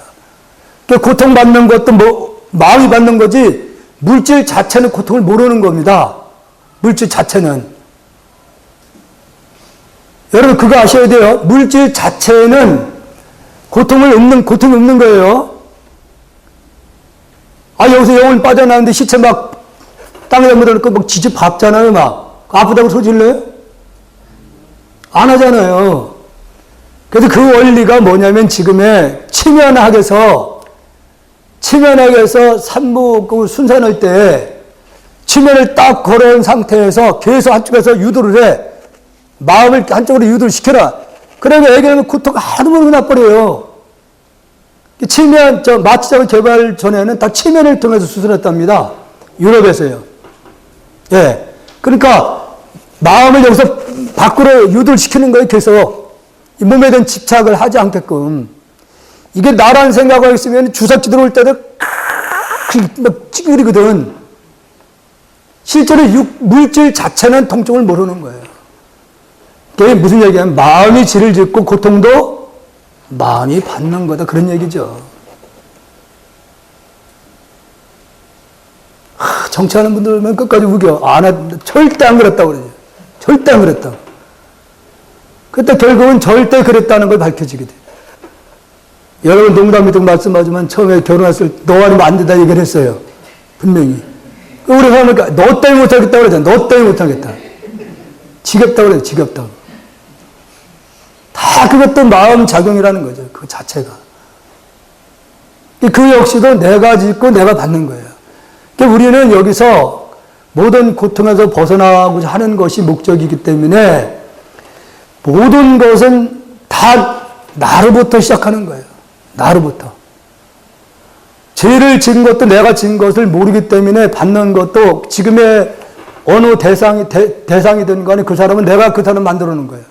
그러니까 고통받는 것도 마음이 받는 거지 물질 자체는 고통을 모르는 겁니다. 물질 자체는. 여러분 그거 아셔야 돼요. 물질 자체는 고통이 없는 거예요. 여기서 영혼 빠져나오는데 시체 막 땅에다 묻어놓고 막 지지 밟잖아요. 막 아프다고 소질러요? 안 하잖아요. 그래서 그 원리가 뭐냐면 지금의 치면학에서 산부 순산할 때 치면을 딱 걸어온 상태에서 계속 한쪽에서 유도를 해. 마음을 한쪽으로 유도를 시켜라. 그러면 애기는 고통 하도 모르고 나버려요. 치면, 마취작을 개발 전에는 다 치면을 통해서 수술했답니다. 유럽에서요. 예. 그러니까, 마음을 여기서 밖으로 유도를 시키는 거예요, 계속. 이 몸에 대한 집착을 하지 않게끔. 이게 나라는 생각을 있으면 주사치 들어올 때도 막 찌그리거든. 실제로 물질 자체는 통증을 모르는 거예요. 그게 무슨 얘기냐면, 마음이 지를 짓고 고통도 마음이 받는 거다. 그런 얘기죠. 정치하는 분들은 끝까지 우겨. 절대 안 그랬다고 그러죠. 절대 안 그랬다고. 그때 결국은 절대 그랬다는 걸 밝혀지게 돼요. 여러분 농담이든 말씀하지만 처음에 결혼했을 때 너 아니면 안 된다 얘기를 했어요. 분명히. 우리 사람은 너 때문에 못하겠다고 그러잖아. 너 때문에 못하겠다. 지겹다고 그래요. 지겹다고. 다 그것도 마음 작용이라는 거죠. 그 자체가. 그 역시도 내가 짓고 내가 받는 거예요. 그러니까 우리는 여기서 모든 고통에서 벗어나고자 하는 것이 목적이기 때문에 모든 것은 다 나로부터 시작하는 거예요. 나로부터. 죄를 지은 것도 내가 지은 것을 모르기 때문에 받는 것도 지금의 어느 대상이든 간에 그 사람은 내가 그 사람을 만들어 놓은 거예요.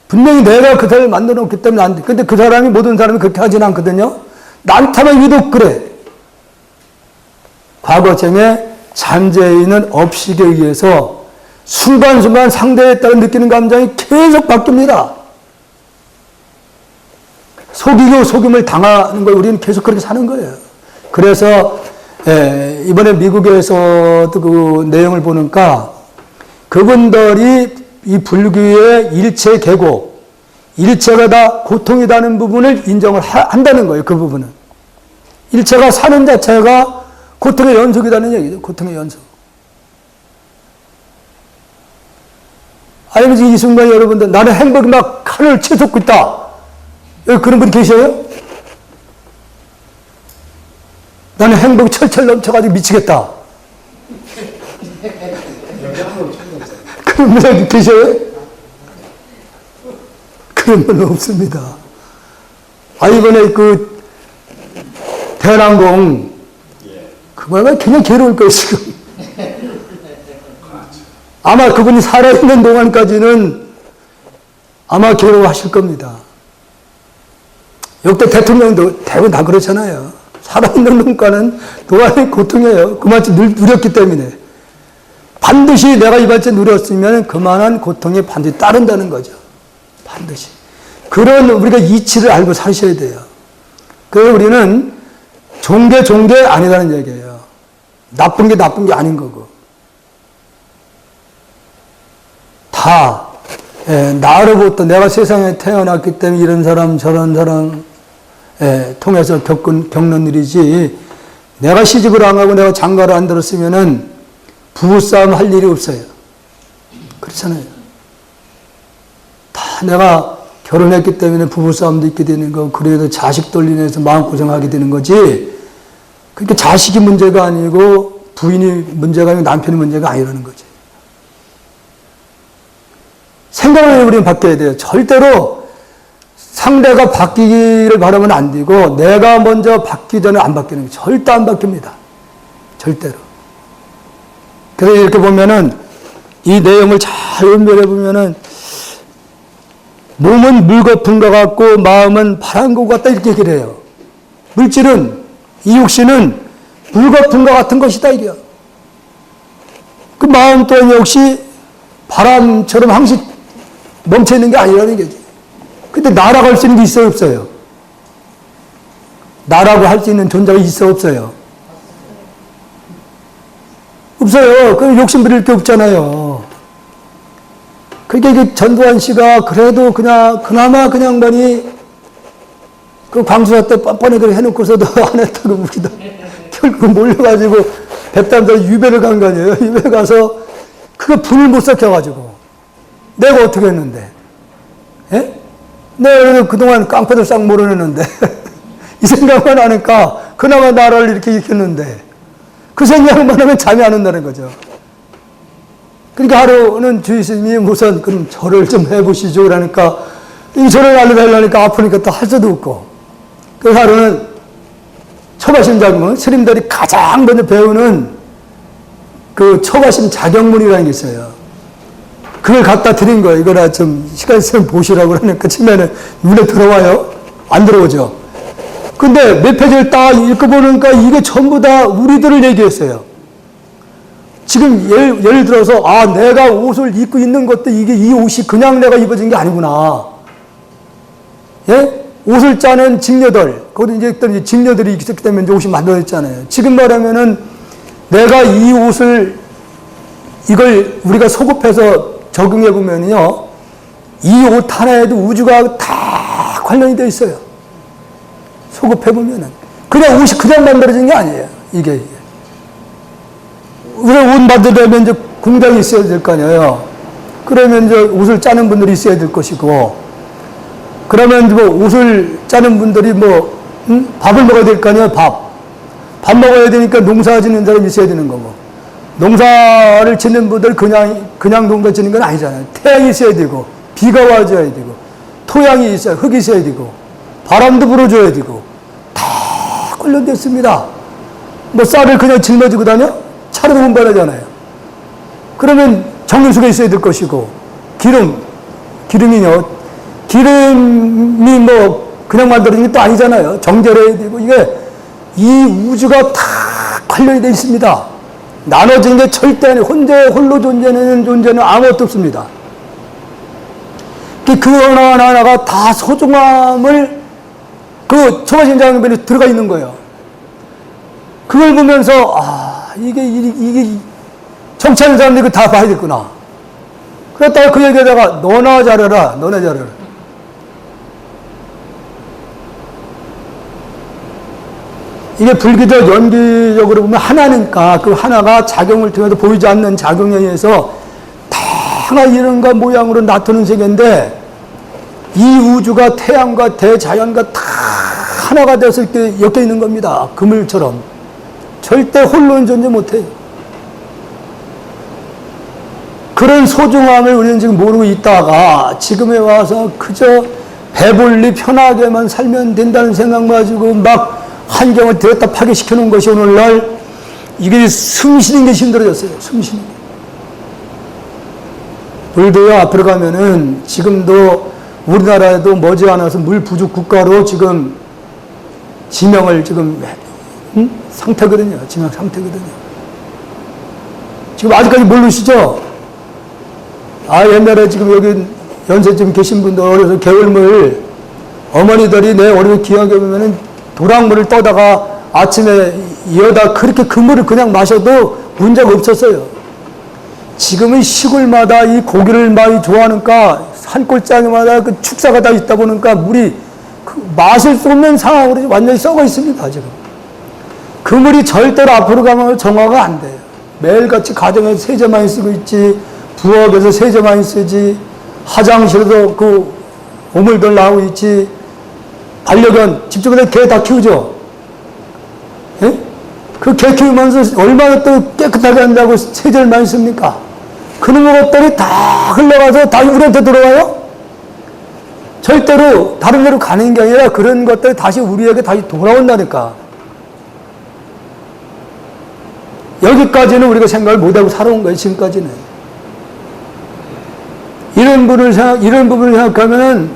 분명히 내가 그 사람을 만들어 놓기 때문에 안 돼. 근데 그 사람이 모든 사람이 그렇게 하지는 않거든요. 난타만 유독 그래. 과거생에 잠재해 있는 업식에 의해서 순간순간 상대에 따라 느끼는 감정이 계속 바뀝니다. 속임을 당하는 걸 우리는 계속 그렇게 사는 거예요. 그래서 이번에 미국에서도 그 내용을 보니까 그분들이 이 불교의 일체 계고, 일체가 다 고통이라는 부분을 인정을 한다는 거예요. 그 부분은. 일체가 사는 자체가 고통의 연속이라는 얘기죠. 고통의 연속. 아니면 이 순간 여러분들 나는 행복이 막 칼을 치솟고 있다. 여기 그런 분 계셔요? 나는 행복이 철철 넘쳐가지고 미치겠다. 그런 분들 계셔요? 그런 분 없습니다. 이번에 그 대한항공 그거가 그냥 괴로울 거예요 지금. 아마 그분이 살아있는 동안까지는 아마 괴로워하실 겁니다. 역대 대통령도 대부분 다 그렇잖아요. 살아있는 동안의 고통이에요. 그만큼 누렸기 때문에. 반드시 내가 이번째 누렸으면 그만한 고통이 반드시 따른다는 거죠. 반드시. 그런 우리가 이치를 알고 사셔야 돼요. 그래서 우리는 종교 아니라는 얘기예요. 나쁜 게 아닌 거고. 다 나로부터 내가 세상에 태어났기 때문에 이런 사람 저런 사람 통해서 겪는 일이지, 내가 시집을 안 가고 내가 장가를 안 들었으면은 부부싸움 할 일이 없어요. 그렇잖아요. 다 내가 결혼했기 때문에 부부싸움도 있게 되는 거, 그래도 자식 돌리면서 마음고생하게 되는 거지, 그러니까 자식이 문제가 아니고 부인이 문제가 아니고 남편이 문제가 아니라는 거지. 생각을 우리는 바뀌어야 돼요. 절대로 상대가 바뀌기를 바라면 안 되고, 내가 먼저 바뀌기 전에 안 바뀌는 게 절대 안 바뀝니다. 절대로. 그래서 이렇게 보면은, 이 내용을 잘 연결해 보면은, 몸은 물거품 것 같고, 마음은 파란 것 같다, 이렇게 얘기를 해요. 물질은, 이 육신은 물거품 것 같은 것이다, 이게요. 그 마음 또한 역시 바람처럼 항상 멈춰 있는 게 아니라는 거지. 근데 나라고 할 수 있는 게 있어요, 없어요? 나라고 할 수 있는 존재가 있어, 없어요? 없어요. 그 욕심 부릴 게 없잖아요. 그러니까 이게 전두환 씨가 그래도 그나마 그냥 많이 그 광수사 때 뻔뻔히 그렇게 해놓고서도 안 했다고 우리도 결국 몰려가지고 백담들 유배를 간 거 아니에요? 유배 가서 그거 분을 못 삭혀가지고 내가 어떻게 했는데? 예? 내가 그동안 깡패들 싹 몰아냈는데 이 생각만 하니까 그나마 나라를 이렇게 일으켰는데 그 생각만 하면 잠이 안 온다는 거죠. 그러니까 하루는 주의스님이 우선 그럼 절을 좀 해보시죠. 그러니까 이 절을 알려달라니까 아프니까 또 할 수도 없고, 그래서 하루는 초바심 자경문, 스님들이 가장 먼저 배우는 그 초바심 자경문이라는 게 있어요. 그걸 갖다 드린 거예요. 이거나 좀 시간 있으면 보시라고 그러니까 처음에는 눈에 들어와요? 안 들어오죠? 근데 몇 페이지를 딱 읽어보니까 이게 전부 다 우리들을 얘기했어요. 지금 예를 들어서, 내가 옷을 입고 있는 것도 이 옷이 그냥 내가 입어진 게 아니구나. 예? 옷을 짜는 직녀들, 거기 이제 직녀들이 있었기 때문에 이제 옷이 만들어졌잖아요. 지금 말하면은 내가 이 옷을, 이걸 우리가 소급해서 적용해 보면요, 이 옷 하나에도 우주가 다 관련이 되어 있어요. 소급해 보면은. 그냥 옷이 그냥 만들어진 게 아니에요. 이게. 우리가 옷 만들려면 이제 공장이 있어야 될 거 아니에요. 그러면 이제 옷을 짜는 분들이 있어야 될 것이고, 그러면 뭐 옷을 짜는 분들이 밥을 먹어야 될 거 아니에요. 밥 먹어야 되니까 농사 짓는 사람이 있어야 되는 거고, 농사를 짓는 분들 그냥 농사 짓는 건 아니잖아요. 태양이 있어야 되고, 비가 와줘야 되고, 토양이 있어야, 흙이 있어야 되고, 바람도 불어줘야 되고, 다 관련됐습니다. 쌀을 그냥 짊어지고 다녀? 차로 운반하잖아요. 그러면 정류수가 있어야 될 것이고, 기름이 그냥 만들어진 게 또 아니잖아요. 정제해야 되고, 이 우주가 다 관련이 되어 있습니다. 나눠진 게 절대 아니에요. 홀로 존재는 아무것도 없습니다. 그 하나하나가 다 소중함을 그 초가신장면에 들어가 있는 거예요. 그걸 보면서, 이게 정치하는 사람들이 다 봐야겠구나. 그랬다가 그 얘기에다가 너나 잘해라. 이게 불기적 연기적으로 보면 하나니까 그 하나가 작용을 통해서 보이지 않는 작용에 의해서 다가 이런가 모양으로 나타나는 세계인데, 이 우주가 태양과 대자연과 다 하나가 돼서 이렇게 엮여 있는 겁니다. 그물처럼. 절대 홀로는 존재 못해요. 그런 소중함을 우리는 지금 모르고 있다가 지금에 와서 그저 배불리 편하게만 살면 된다는 생각만 가지고 막 환경을 되었다 파괴시켜 놓은 것이 오늘날 이게 숨 쉬는 게 힘들어졌어요. 숨 쉬는 게. 물도요, 앞으로 가면은 지금도 우리나라에도 머지않아서 물 부족 국가로 지금 지명을 지금 상태거든요. 지명 상태거든요. 지금 아직까지 모르시죠? 옛날에 지금 여기 연세쯤 계신 분들 어려서 개울물 어머니들이 내 어릴 기억에 보면은 도랑물을 떠다가 아침에 이어다 그렇게 그 물을 그냥 마셔도 문제가 없었어요. 지금은 시골마다 이 고기를 많이 좋아하니까 산골짜기마다 그 축사가 다 있다 보니까 물이 마실 수 없는 상황으로 완전히 썩어 있습니다, 지금. 그 물이 절대로 앞으로 가면 정화가 안 돼요. 매일같이 가정에서 세제 많이 쓰고 있지, 부엌에서 세제 많이 쓰지, 화장실에도 그 오물들 나오고 있지, 반려견, 집중해서 개 다 키우죠? 예? 그 개 키우면서 얼마나 또 깨끗하게 한다고 세제를 많이 씁니까? 그런 것들이 다 흘러가서 다 우리한테 들어와요? 절대로 다른 데로 가는 게 아니라 그런 것들이 다시 우리에게 다시 돌아온다니까. 여기까지는 우리가 생각을 못하고 살아온 거예요, 지금까지는. 이런 부분을 생각하면은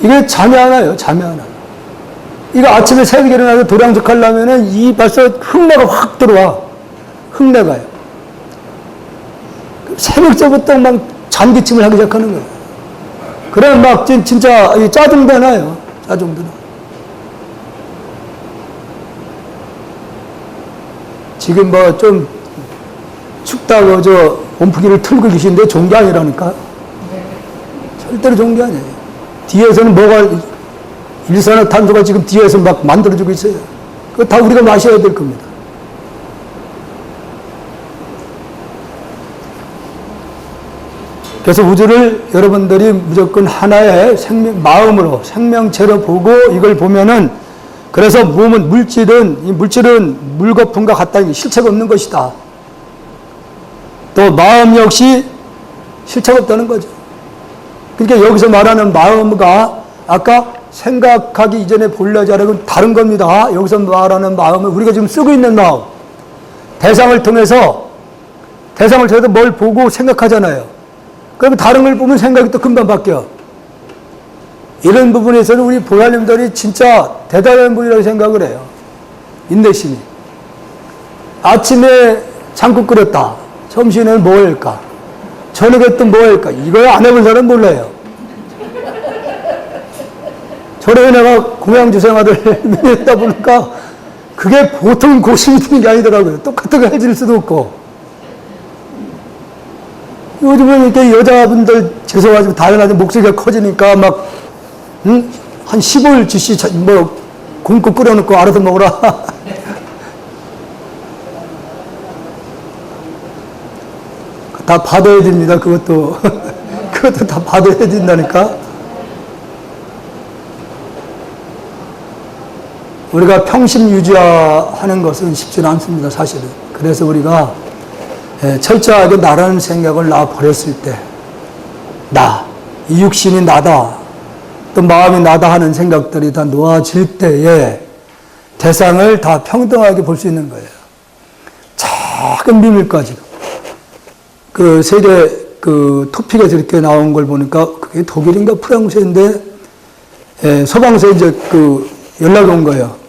이게 잠이 안 와요, 잠이 안 와. 이거 아침에 새벽에 일어나서 도량적 하려면은 이 벌써 흙내가 확 들어와. 흙내가요. 새벽서부터 막 잔기침을 하기 시작하는 거예요. 그래 막 진짜 짜증도 나요. 짜증도 나. 지금 뭐 좀 춥다고 저 온풍기를 틀고 계신데 좋은 게 아니라니까. 절대로 좋은 게 아니에요. 뒤에서는 뭐가 일산화탄소가 지금 뒤에서 막 만들어지고 있어요. 그거 다 우리가 마셔야 될 겁니다. 그래서 우주를 여러분들이 무조건 하나의 마음으로, 생명체로 보고 이걸 보면은 그래서 몸은 물질은 물거품과 같다. 실체가 없는 것이다. 또 마음 역시 실체가 없다는 거죠. 그러니까 여기서 말하는 마음과 아까 생각하기 이전에 본래자락은 다른 겁니다. 여기서 말하는 마음은 우리가 지금 쓰고 있는 마음. 대상을 통해서 뭘 보고 생각하잖아요. 그러면 다른 걸 보면 생각이 또 금방 바뀌어. 이런 부분에서는 우리 보살님들이 진짜 대단한 분이라고 생각을 해요. 인내심이. 아침에 장국 끓였다. 점심에는 뭐 할까? 저녁에 또 뭐 할까? 이걸 안 해본 사람 몰라요. 저래 내가 공양주 생활을 했다 보니까 그게 보통 고심이 드는 게 아니더라고요. 똑같은 거 해줄 수도 없고. 요즘은 이렇게 여자분들 죄송하지만 당연하지 목소리가 커지니까 막, 한 15일치씩 뭐 굶고 끓여놓고 알아서 먹으라. 다 받아야 됩니다. 그것도 다 받아야 된다니까. 우리가 평신 유지하는 것은 쉽지는 않습니다. 사실은. 그래서 우리가 철저하게 나라는 생각을 놔버렸을 때, 이 육신이 나다, 또 마음이 나다 하는 생각들이 다 놓아질 때에 대상을 다 평등하게 볼 수 있는 거예요. 작은 비밀까지. 그 세계 토픽에서 이렇게 나온 걸 보니까 그게 독일인가 프랑스인데, 소방서에 이제 연락이 온 거예요.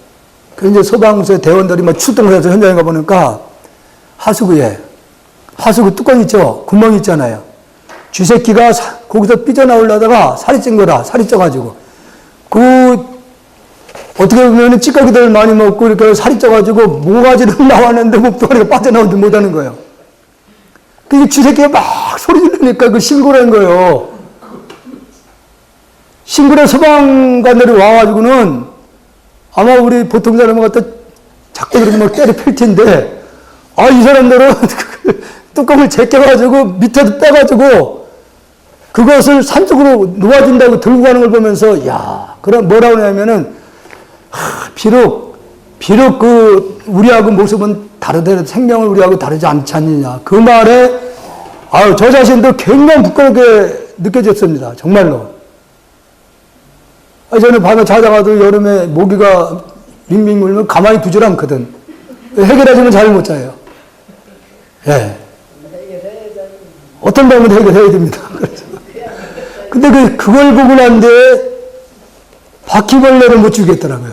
그래서 이제 소방서 대원들이 막 출동을 해서 현장에 가보니까 하수구 뚜껑 있죠? 구멍 있잖아요. 쥐새끼가 거기서 삐져나오려다가 살이 찐 거라, 살이 쪄가지고. 어떻게 보면 찌꺼기들 많이 먹고 이렇게 살이 쪄가지고 모가지를 나왔는데 목도가리가 빠져나오지 못하는 거예요. 그 쥐새끼가 막 소리 지르니까 신고를 한 거예요. 신고를 소방관들이 와가지고는 아마 우리 보통 사람은 갖다 자꾸 그렇게 막 때려 펼 텐데, 이 사람들은 뚜껑을 제껴가지고 밑에도 빼가지고 그것을 산쪽으로 놓아준다고 들고 가는 걸 보면서, 그럼 뭐라고 하냐면은, 비록 우리하고 모습은 다르더라도 생명을 우리하고 다르지 않지 않느냐. 그 말에 아유, 저 자신도 굉장히 부끄럽게 느껴졌습니다. 정말로. 저는 밤에 자다가도 여름에 모기가 빙빙 물면 가만히 두질 않거든. 해결해주면 잘 못 자요. 예. 어떤 방법은 해결해야 됩니다. 근데 그걸 보고 난 뒤에 바퀴벌레를 못 죽이겠더라고요.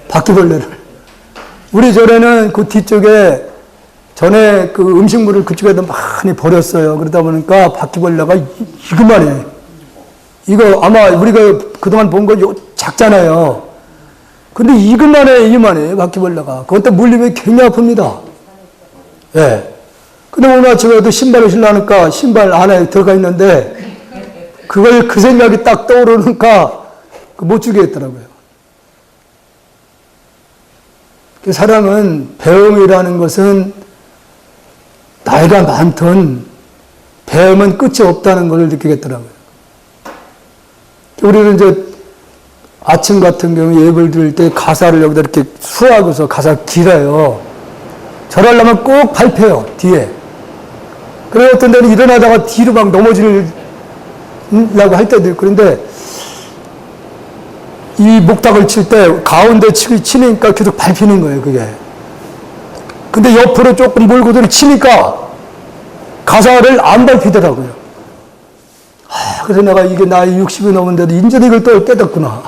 바퀴벌레를. 우리 절에는 그 뒤쪽에 전에 그 음식물을 그쪽에다 많이 버렸어요. 그러다 보니까 바퀴벌레가 이거만해. 이거 아마 우리가 그동안 본 거 작잖아요. 근데 이거만해, 바퀴벌레가. 그것도 물리면 굉장히 아픕니다. 예. 근데 오늘 아침에도 신발을 신라니까 신발 안에 들어가 있는데 그걸 그 생각이 딱 떠오르니까 못 죽이겠더라고요. 사람은 배움이라는 것은 나이가 많든 배움은 끝이 없다는 걸 느끼겠더라고요. 우리는 이제 아침 같은 경우 예배를 드릴 때 가사를 여기다 이렇게 수하고서 가사가 길어요. 절하려면 꼭 밟혀요, 뒤에. 그래서 어떤 데는 일어나다가 뒤로 막 넘어지려고 할 때도 있고, 그런데 이 목탁을 칠 때 가운데 치니까 계속 밟히는 거예요, 그게. 근데 옆으로 조금 몰고 치니까 가사를 안 밟히더라고요. 그래서 내가 이게 나이 60이 넘은데도 인제 이걸 또 깨닫구나.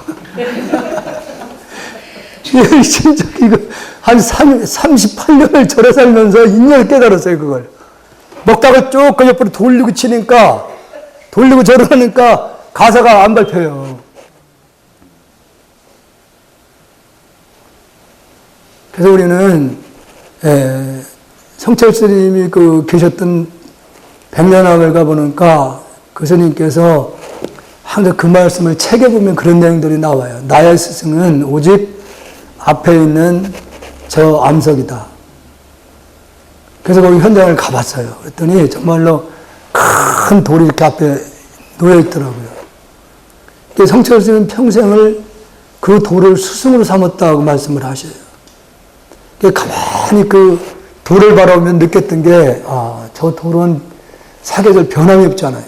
진짜 이거 한 38년을 절에 살면서 인연을 깨달았어요, 그걸. 먹다가 조금 옆으로 돌리고 치니까, 돌리고 절을 하니까 가사가 안 밟혀요. 그래서 우리는, 성철 스님이 계셨던 백년학을 가보니까 그 스님께서 항상 그 말씀을 책에 보면 그런 내용들이 나와요. 나의 스승은 오직 앞에 있는 저 암석이다. 그래서 거기 현장을 가봤어요. 그랬더니 정말로 큰 돌이 이렇게 앞에 놓여 있더라고요. 성철 스님은 평생을 그 돌을 스승으로 삼았다고 말씀을 하셔요. 가만히 그 돌을 바라보면 느꼈던 게, 저 돌은 사계절 변함이 없잖아요.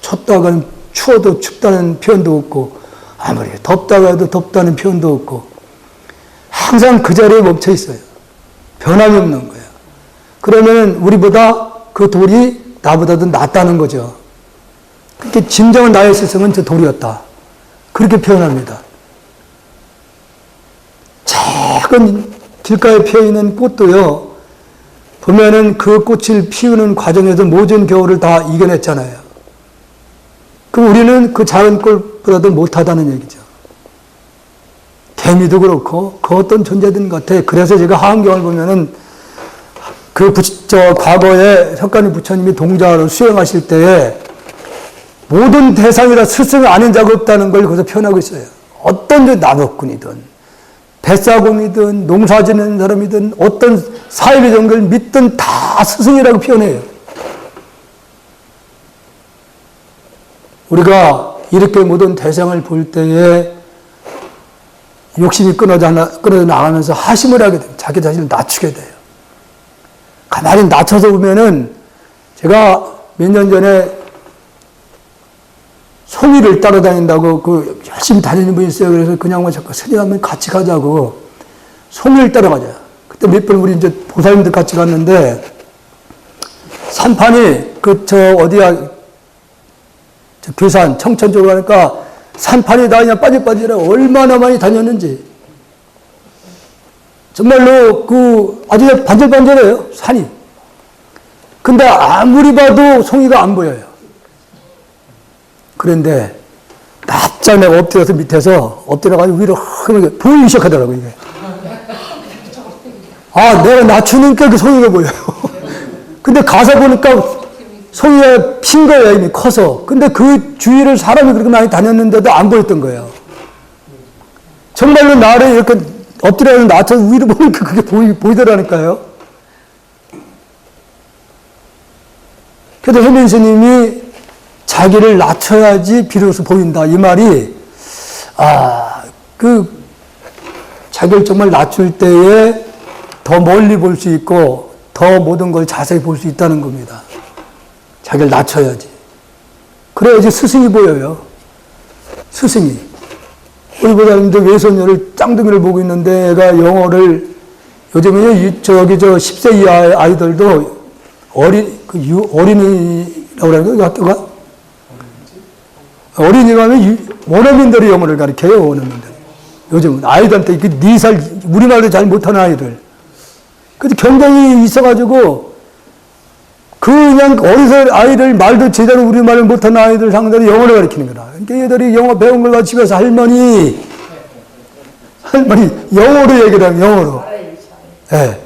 춥다가는 추워도 춥다는 표현도 없고, 아무리 덥다가 해도 덥다는 표현도 없고, 항상 그 자리에 멈춰 있어요. 변함이 없는 거예요. 그러면 우리보다 그 돌이 나보다도 낫다는 거죠. 그렇게 진정한 나의 스승은 저 돌이었다. 그렇게 표현합니다. 작은 길가에 피어있는 꽃도요, 보면은 그 꽃을 피우는 과정에서 모든 겨울을 다 이겨냈잖아요. 그럼 우리는 그 작은 꽃보다도 못하다는 얘기죠. 개미도 그렇고, 그 어떤 존재든 같아. 그래서 제가 하한경을 보면은, 과거에 석가모니 부처님이 동자로 수행하실 때에 모든 대상이라 스승을 아는 자가 없다는 걸 거기서 표현하고 있어요. 어떤 나무꾼이든, 뱃사공이든, 농사 짓는 사람이든, 어떤 사회의 정도를 믿든 다 스승이라고 표현해요. 우리가 이렇게 모든 대상을 볼 때에 욕심이 끊어져 나가면서 하심을 하게 돼요. 자기 자신을 낮추게 돼요. 가만히 낮춰서 보면은 제가 몇 년 전에 송이를 따라다닌다고 열심히 다니는 분이 있어요. 그래서 그냥 자꾸 스님 한번 같이 가자고 송이를 따라가자. 그때 몇 번 우리 이제 보살님들 같이 갔는데 산판이 괴산 청천 쪽으로 가니까 산판이 다 그냥 빠질빠질해. 얼마나 많이 다녔는지. 정말로 아주 반질반질해요, 산이. 근데 아무리 봐도 송이가 안 보여요. 그런데 낮잠 내가 엎드려서 밑에서 엎드려가지고 위로 흐르게 보이기 시작하더라고요, 이게. 내가 낮추니까 그 송이가 보여요. 근데 가서 보니까 송이가 핀 거예요, 이미 커서. 근데 그 주위를 사람이 그렇게 많이 다녔는데도 안 보였던 거예요. 정말로 나를 이렇게 엎드려서 낮춰서 위로 보니까 그게 보이더라니까요. 그래서 현민 스님이 자기를 낮춰야지 비로소 보인다. 이 말이, 자기를 정말 낮출 때에 더 멀리 볼 수 있고, 더 모든 걸 자세히 볼 수 있다는 겁니다. 자기를 낮춰야지. 그래야지 스승이 보여요. 스승이. 우리 보살님도 외손녀를 짱둥이를 보고 있는데 애가 영어를 요즘에 저 10세 이하 아이들도 어린이라고 그러는 학교가? 어린이 가면 원어민들이 영어를 가르쳐요, 원어민들. 요즘은 아이들한테 4살, 우리말도 잘 못하는 아이들. 그래도 경쟁이 있어가지고, 그냥 어리서 아이들 말도 제대로 우리말을 못하는 아이들 상대로 영어를 가르치는 거다. 그러니까 얘들이 영어 배운 걸 가지고 집에서 할머니, 영어로 얘기를 하면 영어로. 예.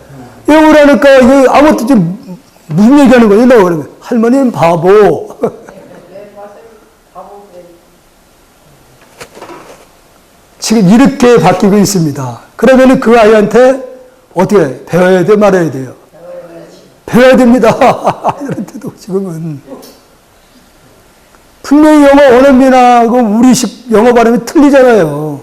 영어로 하니까, 이거 아무것도 좀, 무슨 얘기 하는 거냐, 너 그러면. 할머니는 바보. 지금 이렇게 바뀌고 있습니다. 그러면 그 아이한테 어떻게 배워야 돼, 말아야 돼요? 배워야 됩니다. 아이들한테도 지금은. 분명히 영어 원어민하고 우리식 영어 발음이 틀리잖아요.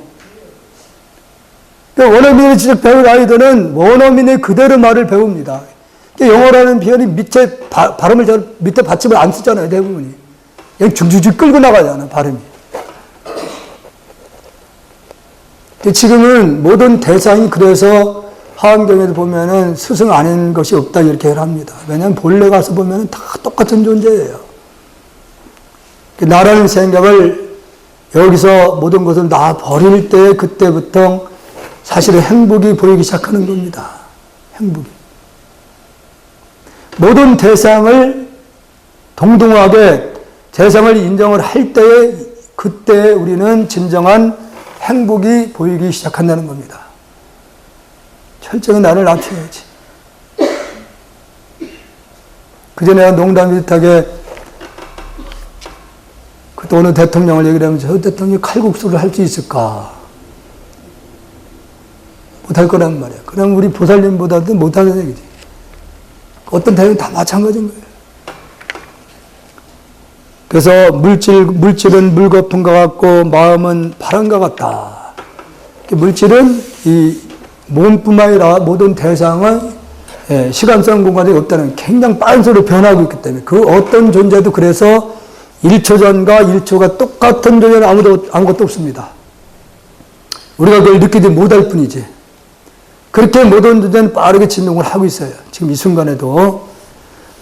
그러니까 원어민을 직접 배울 아이들은 원어민의 그대로 말을 배웁니다. 그러니까 영어라는 표현이 밑에 발음을 밑에 받침을 안 쓰잖아요, 대부분이. 그냥 줄줄줄 끌고 나가잖아요, 발음이. 지금은 모든 대상이 그래서 화엄경에도 보면은 스승 아닌 것이 없다 이렇게 합니다. 왜냐하면 본래 가서 보면은 다 똑같은 존재예요. 나라는 생각을 여기서 모든 것을 다 버릴 때 그때부터 사실은 행복이 보이기 시작하는 겁니다. 행복이. 모든 대상을 동등하게 대상을 인정을 할 때에 그때 우리는 진정한 행복이 보이기 시작한다는 겁니다. 철저히 나를 낮춰야지. 그전에 농담 비슷하게 그때 어느 대통령을 얘기를 하면서 저 대통령이 칼국수를 할 수 있을까? 못할 거란 말이야. 그럼 우리 보살님보다도 못하는 얘기지. 어떤 대상이 다 마찬가지인 거예요. 그래서 물질은 물거품과 같고 마음은 바람과 같다. 물질은 이 몸뿐만 아니라 모든 대상은 시간성 공간이 없다는 굉장히 빠른 속도로 변하고 있기 때문에 그 어떤 존재도 그래서 1초 전과 1초가 똑같은 존재는 아무것도 없습니다. 우리가 그걸 느끼지 못할 뿐이지. 그렇게 모든 존재는 빠르게 진동을 하고 있어요. 지금 이 순간에도.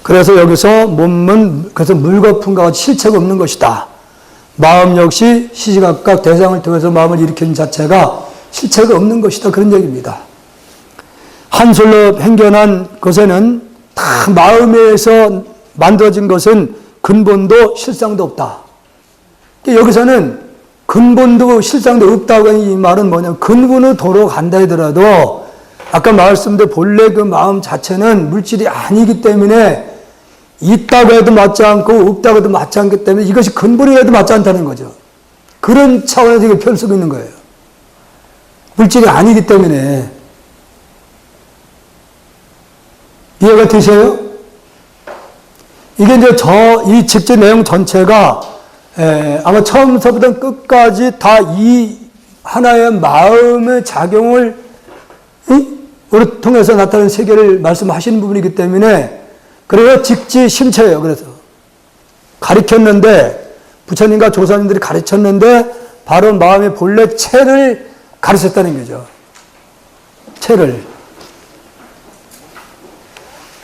그래서 여기서 몸은 그래서 물거품과 같이 실체가 없는 것이다. 마음 역시 시시각각 대상을 통해서 마음을 일으키는 자체가 실체가 없는 것이다. 그런 얘기입니다. 한솔로 행견한 것에는 다 마음에서 만들어진 것은 근본도 실상도 없다. 여기서는 근본도 실상도 없다고 하는 이 말은 뭐냐면 근본으로 돌아간다 하더라도 아까 말씀드린 본래 그 마음 자체는 물질이 아니기 때문에 있다고 해도 맞지 않고 없다고 해도 맞지 않기 때문에 이것이 근본이 해도 맞지 않다는 거죠. 그런 차원에서 이걸 펼 수가 있는 거예요. 물질이 아니기 때문에. 이해가 되세요? 이게 이제 이 직접 내용 전체가 아마 처음서부터 끝까지 다 이 하나의 마음의 작용을 우리 통해서 나타나는 세계를 말씀하시는 부분이기 때문에 그래서 직지 심체예요. 그래서 가르쳤는데 부처님과 조사님들이 가르쳤는데 바로 마음의 본래 체를 가르쳤다는 거죠. 체를.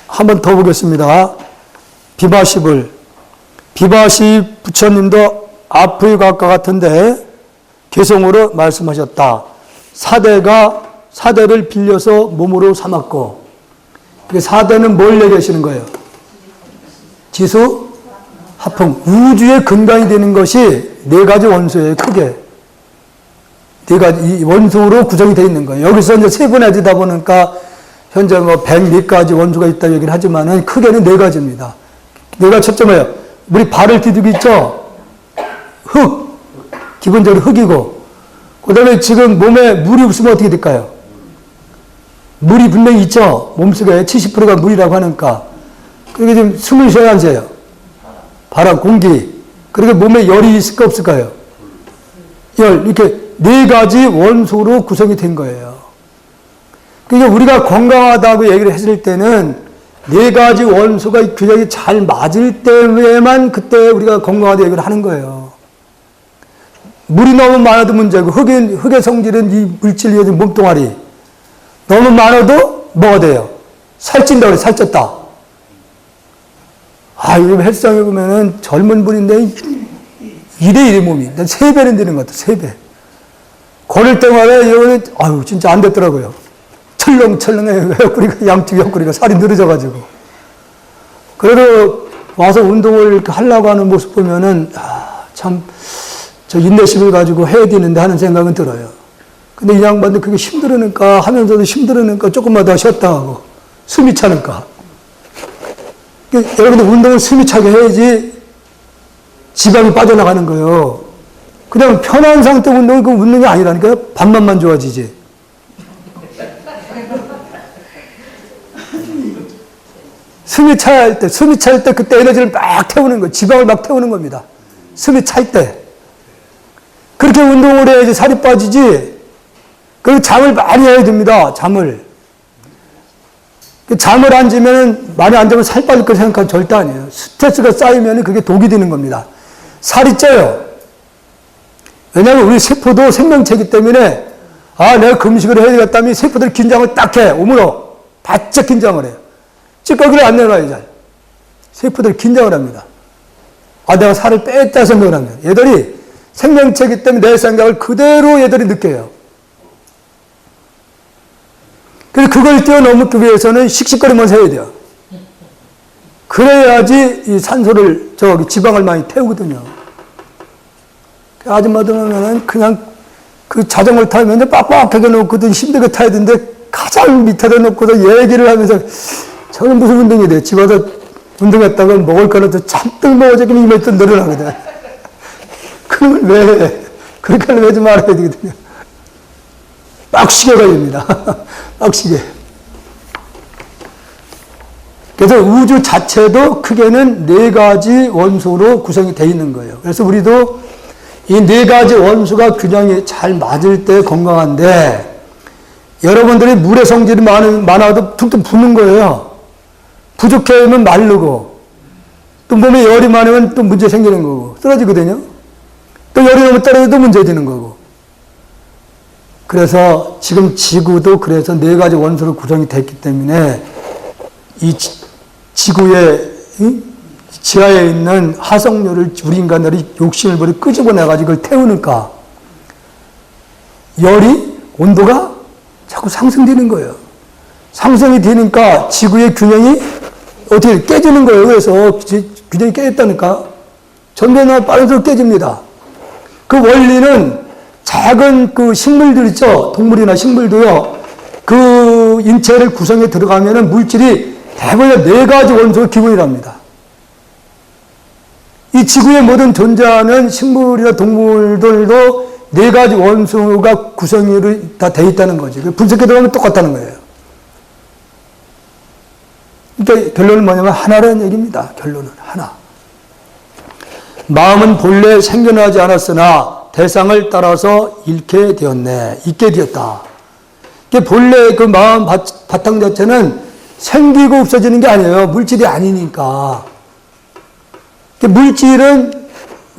한 번 더 보겠습니다. 비바시 부처님도 앞의 각과 같은데 개성으로 말씀하셨다. 사대를 빌려서 몸으로 삼았고, 사대는 뭘 얘기하시는 거예요? 지수, 합풍. 우주의 근간이 되는 것이 4가지 원소예요, 크게. 4가지, 이 원소로 구성이 되어 있는 거예요. 여기서 이제 세분화되다 보니까 현재 100몇 가지 원소가 있다 얘기를 하지만은 크게는 4가지입니다. 4가지 첫째 뭐예요? 우리 발을 디디고 있죠? 흙. 기본적으로 흙이고. 그 다음에 지금 몸에 물이 없으면 어떻게 될까요? 물이 분명히 있죠? 몸속에 70%가 물이라고 하니까. 그게 지금 숨을 쉬어야 안 쉬어요? 바람, 공기. 그리고 몸에 열이 있을까 없을까요? 열. 이렇게 4가지 원소로 구성이 된 거예요. 그러니까 우리가 건강하다고 얘기를 했을 때는 네 가지 원소가 균형이 잘 맞을 때에만 그때 우리가 건강하다 얘기를 하는 거예요. 물이 너무 많아도 문제고, 흙의 성질은 이 물질이 몸뚱아리. 너무 많아도 뭐가 돼요? 살찐다고 그래, 살쪘다. 아, 요즘 헬스장에 보면은 젊은 분인데 2대1의 몸이. 3배는 되는 것 같아, 3배. 걸을 때마다 이거는, 아유, 진짜 안 됐더라고요. 철렁철렁해. 옆구리가, 양쪽 옆구리가 살이 늘어져가지고. 그래도 와서 운동을 하려고 하는 모습 보면은, 아, 참, 저 인내심을 가지고 해야 되는데 하는 생각은 들어요. 근데 이 양반들 그게 힘들으니까, 하면서도 힘들으니까 조금만 더 쉬었다 하고, 숨이 차니까. 여러분들 운동을 숨이 차게 해야지 지방이 빠져나가는 거예요. 그냥 편한 상태 운동이 그 웃는 게 아니라니까요. 밥맛만 좋아지지. 숨이 찰 때 그때 에너지를 막 태우는 거예요. 지방을 막 태우는 겁니다. 숨이 찰 때. 그렇게 운동을 해야지 살이 빠지지. 그리고 잠을 많이 해야 됩니다. 잠을 안 자면, 많이 안 자면 살 빠질 거 생각하면 절대 아니에요. 스트레스가 쌓이면 그게 독이 되는 겁니다. 살이 쪄요. 왜냐하면 우리 세포도 생명체이기 때문에, 아, 내가 금식을 해야 되겠다면 세포들 긴장을 딱 해. 오므로. 바짝 긴장을 해요. 찌꺼기를 안 내놔요, 잘. 세포들 긴장을 합니다. 아, 내가 살을 뺐다 생각을 하면. 얘들이 생명체이기 때문에 내 생각을 그대로 얘들이 느껴요. 그래서 그걸 뛰어넘기 위해서는 씩씩거리면서 해야 돼요. 그래야지 이 산소를, 지방을 많이 태우거든요. 그 아줌마들 보면은 그냥 그 자전거를 타면 빡빡하게 놓고도 힘들게 타야 되는데 가장 밑에다 놓고도 얘기를 하면서 저는 무슨 운동이 돼? 집 와서 운동했다가 먹을 거는 또 잔뜩 먹어지기는 입에 또 늘어나거든. 그걸 왜 해? 그렇게 하지 말아야 되거든요. 빡시게 걸립니다. 빡시게. 그래서 우주 자체도 크게는 4가지 원소로 구성이 되어 있는 거예요. 그래서 우리도 이 4가지 원소가 균형이 잘 맞을 때 건강한데, 여러분들이 물의 성질이 많아도 툭툭 붓는 거예요. 부족해면 마르고, 또 몸에 열이 많으면 또 문제 생기는 거고, 쓰러지거든요. 또 열이 너무 떨어져도 문제 되는 거고. 그래서 지금 지구도 그래서 4가지 원소로 구성이 됐기 때문에 이 지구의 지하에 있는 화석류를 우리 인간들이 욕심을 부려 끄집어내가지고 그걸 태우니까 열이, 온도가 자꾸 상승되는 거예요. 상승이 되니까 지구의 균형이 어떻게 깨지는 거예요. 그래서 균형이 깨졌다니까. 전면화 빠르게 깨집니다. 그 원리는 작은 그 식물들 있죠. 동물이나 식물도요. 그 인체를 구성해 들어가면은 물질이 대부분 4가지 원소가 기본이랍니다. 이 지구에 모든 존재하는 식물이나 동물들도 4가지 원소가 구성이 다 돼 있다는 거지. 분석해 들어가면 똑같다는 거예요. 그러니까 결론은 뭐냐면 하나라는 얘기입니다. 결론은 하나. 마음은 본래 생겨나지 않았으나 대상을 따라서 잃게 되었네. 있게 되었다. 본래 그 마음 바탕 자체는 생기고 없어지는 게 아니에요. 물질이 아니니까. 물질은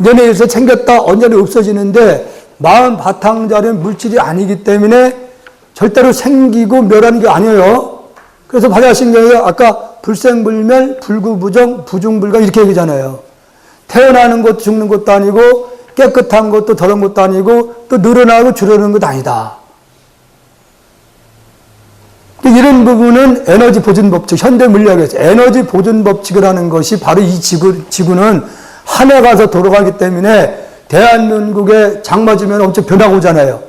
연애에서 생겼다 언제나 없어지는데 마음 바탕자리는 물질이 아니기 때문에 절대로 생기고 멸하는 게 아니에요. 그래서 발야신경에 아까 불생불멸, 불구부정, 부중불가 이렇게 얘기잖아요. 태어나는 것도 죽는 것도 아니고 깨끗한 것도 더러운 것도 아니고 또 늘어나고 줄어드는 것도 아니다. 이런 부분은 에너지 보존 법칙, 현대 물리학에서 에너지 보존 법칙이라는 것이 바로 이 지구는 하늘 가서 돌아가기 때문에 대한민국에 장 맞으면 엄청 변화가 오잖아요.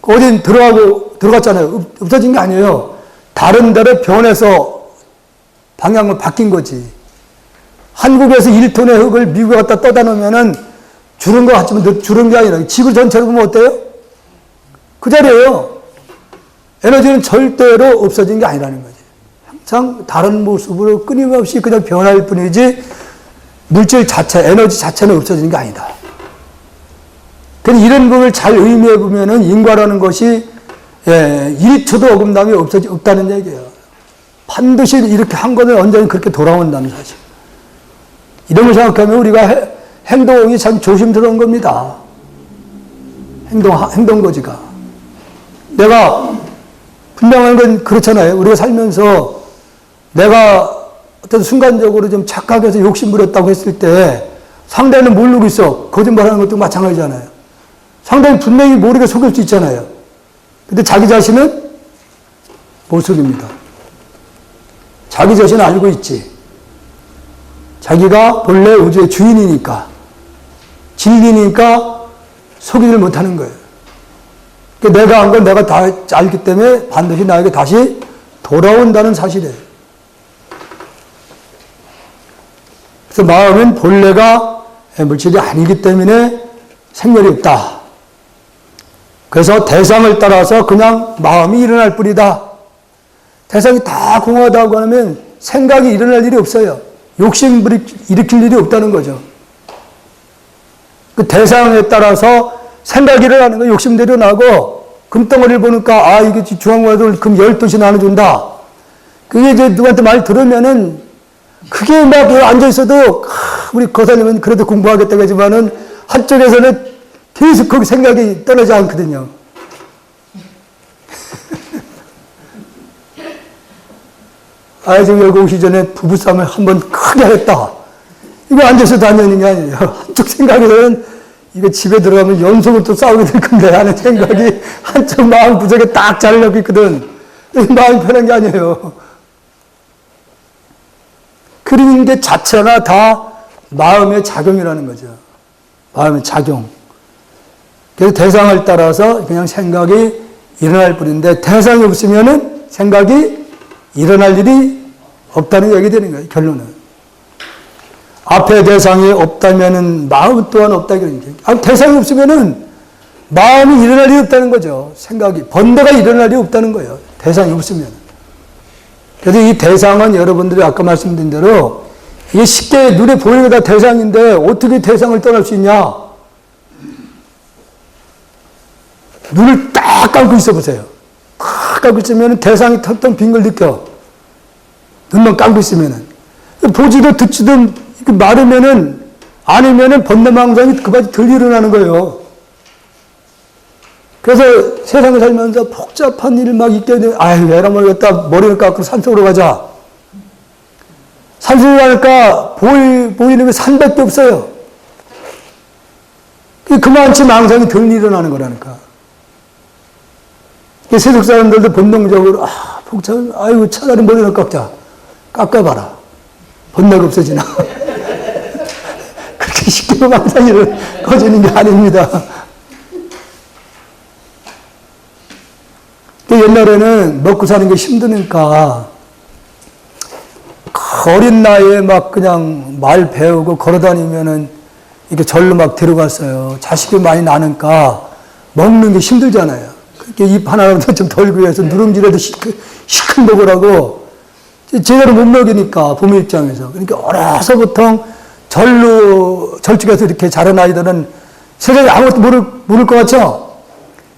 어딘 들어갔잖아요. 없어진 게 아니에요. 다른 데로 변해서 방향을 바뀐 거지. 한국에서 1톤의 흙을 미국에 갖다 떠다 놓으면은 주는 것 같지만 주는 게 아니라 지구 전체로 보면 어때요? 그 자리에요. 에너지는 절대로 없어진 게 아니라는 거지. 항상 다른 모습으로 끊임없이 그냥 변할 뿐이지 물질 자체, 에너지 자체는 없어지는 게 아니다. 그래서 이런 부분을 잘 의미해 보면은 인과라는 것이 1초도 어긋남이 없다는 얘기예요. 반드시 이렇게 한 거는 언젠가 그렇게 돌아온다는 사실. 이런 걸 생각하면 우리가 행동이 참 조심스러운 겁니다. 행동거지가. 내가 분명한 건 그렇잖아요. 우리가 살면서 내가 어떤 순간적으로 좀 착각해서 욕심부렸다고 했을 때 상대는 모르고 있어. 거짓말하는 것도 마찬가지잖아요. 상대는 분명히 모르게 속일 수 있잖아요. 근데 자기 자신은 못 속입니다. 자기 자신은 알고 있지. 자기가 본래 우주의 주인이니까, 진리니까 속이질 못하는 거예요. 내가 한 건 내가 다 알기 때문에 반드시 나에게 다시 돌아온다는 사실이에요. 그래서 마음은 본래가 물질이 아니기 때문에 생멸이 없다. 그래서 대상을 따라서 그냥 마음이 일어날 뿐이다. 대상이 다 공허하다고 하면 생각이 일어날 일이 없어요. 욕심 일으킬 일이 없다는 거죠. 그 대상에 따라서 생각이 일어나는 거, 욕심도 일어나고, 금덩어리를 보니까, 아, 이게 중앙과도 금 12시 나눠준다. 그게 이제 누구한테 말 들으면은, 그게 막 앉아있어도, 우리 거사님은 그래도 공부하겠다고 하지만은, 한쪽에서는 계속 거기 생각이 떠나지 않거든요. 아, 지금 여기 오기 전에 부부싸움을 한번 크게 했다. 이거 앉아서 다니는 게 아니에요. 한쪽 생각에서는 이거 집에 들어가면 연속으로 또 싸우게 될 건데 하는 생각이 한쪽 마음 구석에 딱 자리하고 있거든. 마음이 편한 게 아니에요. 그리는 게 자체가 다 마음의 작용이라는 거죠. 마음의 작용. 그래서 대상을 따라서 그냥 생각이 일어날 뿐인데 대상이 없으면은 생각이 일어날 일이 없다는 얘기 되는 거예요. 결론은. 앞에 대상이 없다면은 마음 또한 없다 그런 게. 대상이 없으면은 마음이 일어날 일이 없다는 거죠. 생각이 번뇌가 일어날 일이 없다는 거예요. 대상이 없으면. 그래서 이 대상은 여러분들이 아까 말씀드린 대로 이게 쉽게 눈에 보이는 게 다 대상인데 어떻게 대상을 떠날 수 있냐? 눈을 딱 감고 있어 보세요. 딱 감고 있으면 대상이 텅텅 빈 걸 느껴. 눈만 감고 있으면은. 보지도 듣지도 마르면은, 아니면은 번뇌망상이 그바지 덜 일어나는 거예요. 그래서 세상을 살면서 복잡한 일 막 있게 돼, 아유, 에라 모르겠다. 머리를 깎고 산속으로 가자. 산속으로 가니까 보이는 게 산밖에 없어요. 그만치 망상이 덜 일어나는 거라니까. 세속 사람들도 본능적으로, 복잡한, 아이고, 차라리 머리를 깎자. 깎아봐라. 번뇌가 없어지나. 그렇게 쉽게 망상이 꺼지는 게 아닙니다. 옛날에는 먹고 사는 게 힘드니까 어린 나이에 막 그냥 말 배우고 걸어다니면은 이렇게 절로 막 데려갔어요. 자식이 많이 나니까 먹는 게 힘들잖아요. 그렇게 입 하나라도 좀 덜고 해서 누룽지라도 시큰 먹으라고 제대로 못 먹이니까 부모 입장에서. 그러니까 어려서부터 절쪽에서 이렇게 자란 아이들은 세상에 아무것도 모를 것 같죠?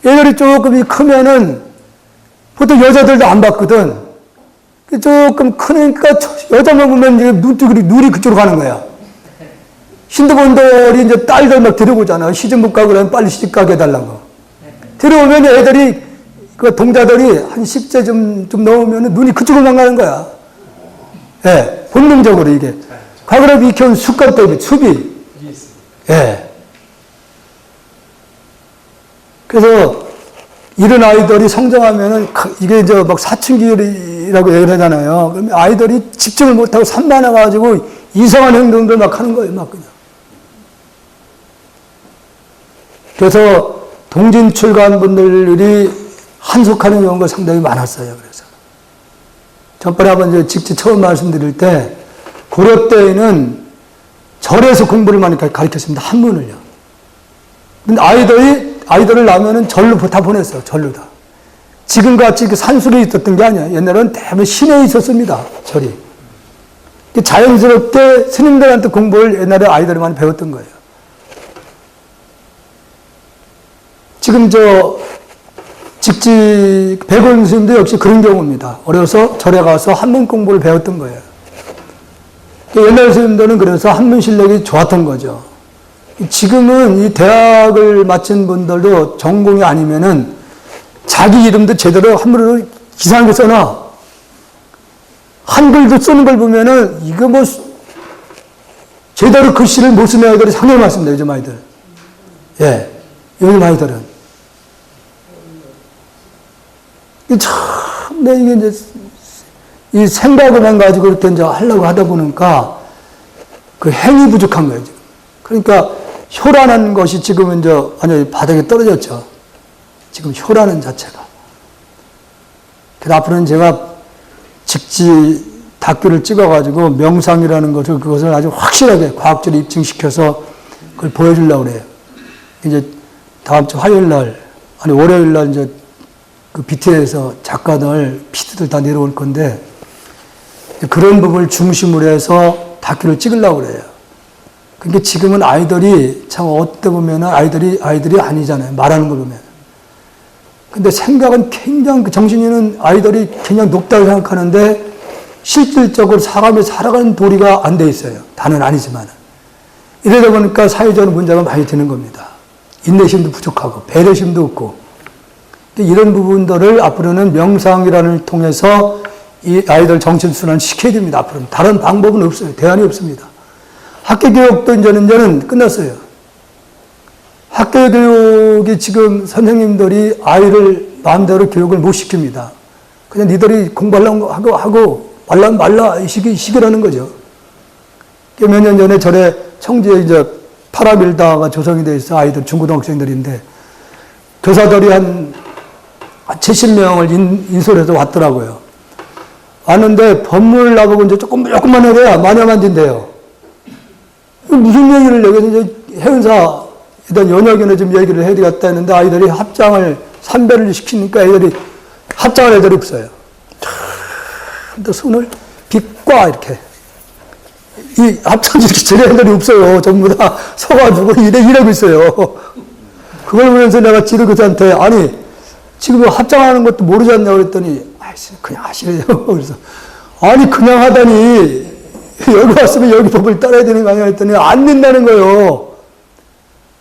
애들이 조금 크면은 보통 여자들도 안 봤거든. 조금 크니까 여자만 보면 이제 눈이 그쪽으로 가는 거야. 신도분들이 이제 딸들 막 데려오잖아. 시집 못 가고 그러면 빨리 시집 가게 해달라고. 데려오면 애들이, 그 동자들이 한 10세 좀 넘으면 눈이 그쪽으로만 가는 거야. 예, 본능적으로 이게. 과거로 익혀온 습관 때문에, 습이. 예. 그래서 이런 아이들이 성장하면은 이게 이제 막 사춘기라고 얘기를 하잖아요. 그러면 아이들이 집중을 못하고 산만해가지고 이상한 행동들 막 하는 거예요, 막 그냥. 그래서 동진 출간 분들이 한속하는 경우가 상당히 많았어요. 그래서 전번에 한번 이제 직접 처음 말씀드릴 때 고려 때에는 절에서 공부를 많이 가르쳤습니다. 한문을요. 근데 아이들을 낳으면은 절로 다 보냈어요. 절로 다. 지금같이 산속에 있었던 게 아니에요. 옛날에는 대부분 시내에 있었습니다. 절이. 자연스럽게 스님들한테 공부를 옛날에 아이들이 많이 배웠던 거예요. 지금 직지 백원 스님도 역시 그런 경우입니다. 어려서 절에 가서 한문 공부를 배웠던 거예요. 옛날 스님들은 그래서 한문 실력이 좋았던 거죠. 지금은 이 대학을 마친 분들도 전공이 아니면은 자기 이름도 제대로 한문으로 이상하게 써놔. 한글도 쓰는 걸 보면은 이거 뭐 제대로 글씨를 못 쓰는 아이들이 상당히 많습니다. 요즘 아이들. 예. 요즘 아이들은. 참, 이게 이제 이 생각을만 가지고 이렇게 이제 하려고 하다 보니까 그 행위 부족한 거예요. 지금. 그러니까 효라는 것이 지금은 이제 완전히 바닥에 떨어졌죠. 지금 효라는 자체가. 그래서 앞으로는 제가 직지 다큐를 찍어가지고 명상이라는 것을 그것을 아주 확실하게 과학적으로 입증시켜서 그걸 보여주려고 그래요. 이제 다음 주 화요일 날, 아니 월요일 날 이제 그 BTS에서 작가들, PD들 다 내려올 건데 그런 부분을 중심으로 해서 다큐를 찍으려고 그래요. 그러니까 지금은 아이들이 참 어떻게 보면 아이들이 아니잖아요. 말하는 걸 보면. 근데 생각은 굉장히, 정신이는 아이들이 그냥 높다고 생각하는데 실질적으로 사람이 살아가는 도리가 안 돼 있어요. 다는 아니지만. 이러다 보니까 사회적으로 문제가 많이 되는 겁니다. 인내심도 부족하고 배려심도 없고. 이런 부분들을 앞으로는 명상이라는 걸 통해서 이 아이들 정신순환 시켜야 됩니다. 앞으로는. 다른 방법은 없어요. 대안이 없습니다. 학교교육도 이제는 끝났어요. 학교교육이 지금 선생님들이 아이를 마음대로 교육을 못 시킵니다. 그냥 니들이 공부하려고 하고 말라 시기라는 거죠. 몇 년 전에 절에 청주에 이제 파라밀다가 조성이 돼 있어 아이들 중고등학생들인데 교사들이 한 70명을 인솔해서 왔더라고요. 왔는데 법문을 나보고 이제 조금만 해야 마녀만 된대요. 무슨 얘기를 여기서 이제 해운사 일단 연역연에 좀 얘기를 해야 되겠다 했는데 아이들이 합장을 선배를 시키니까 애들이 합장할 애들이 없어요. 근데 손을 빗과 이렇게 이 합장 이렇게 질 애들이 없어요. 전부 다 서가지고 이러고 있어요. 그걸 보면서 내가 지르그한테 아니 지금 합장하는 것도 모르지 않냐고 그랬더니 아이씨 그냥 하시래요. 그래서 아니 그냥 하다니 여기 왔으면 여기 법을 따라야 되는 거 아니야 했더니 안 된다는 거예요.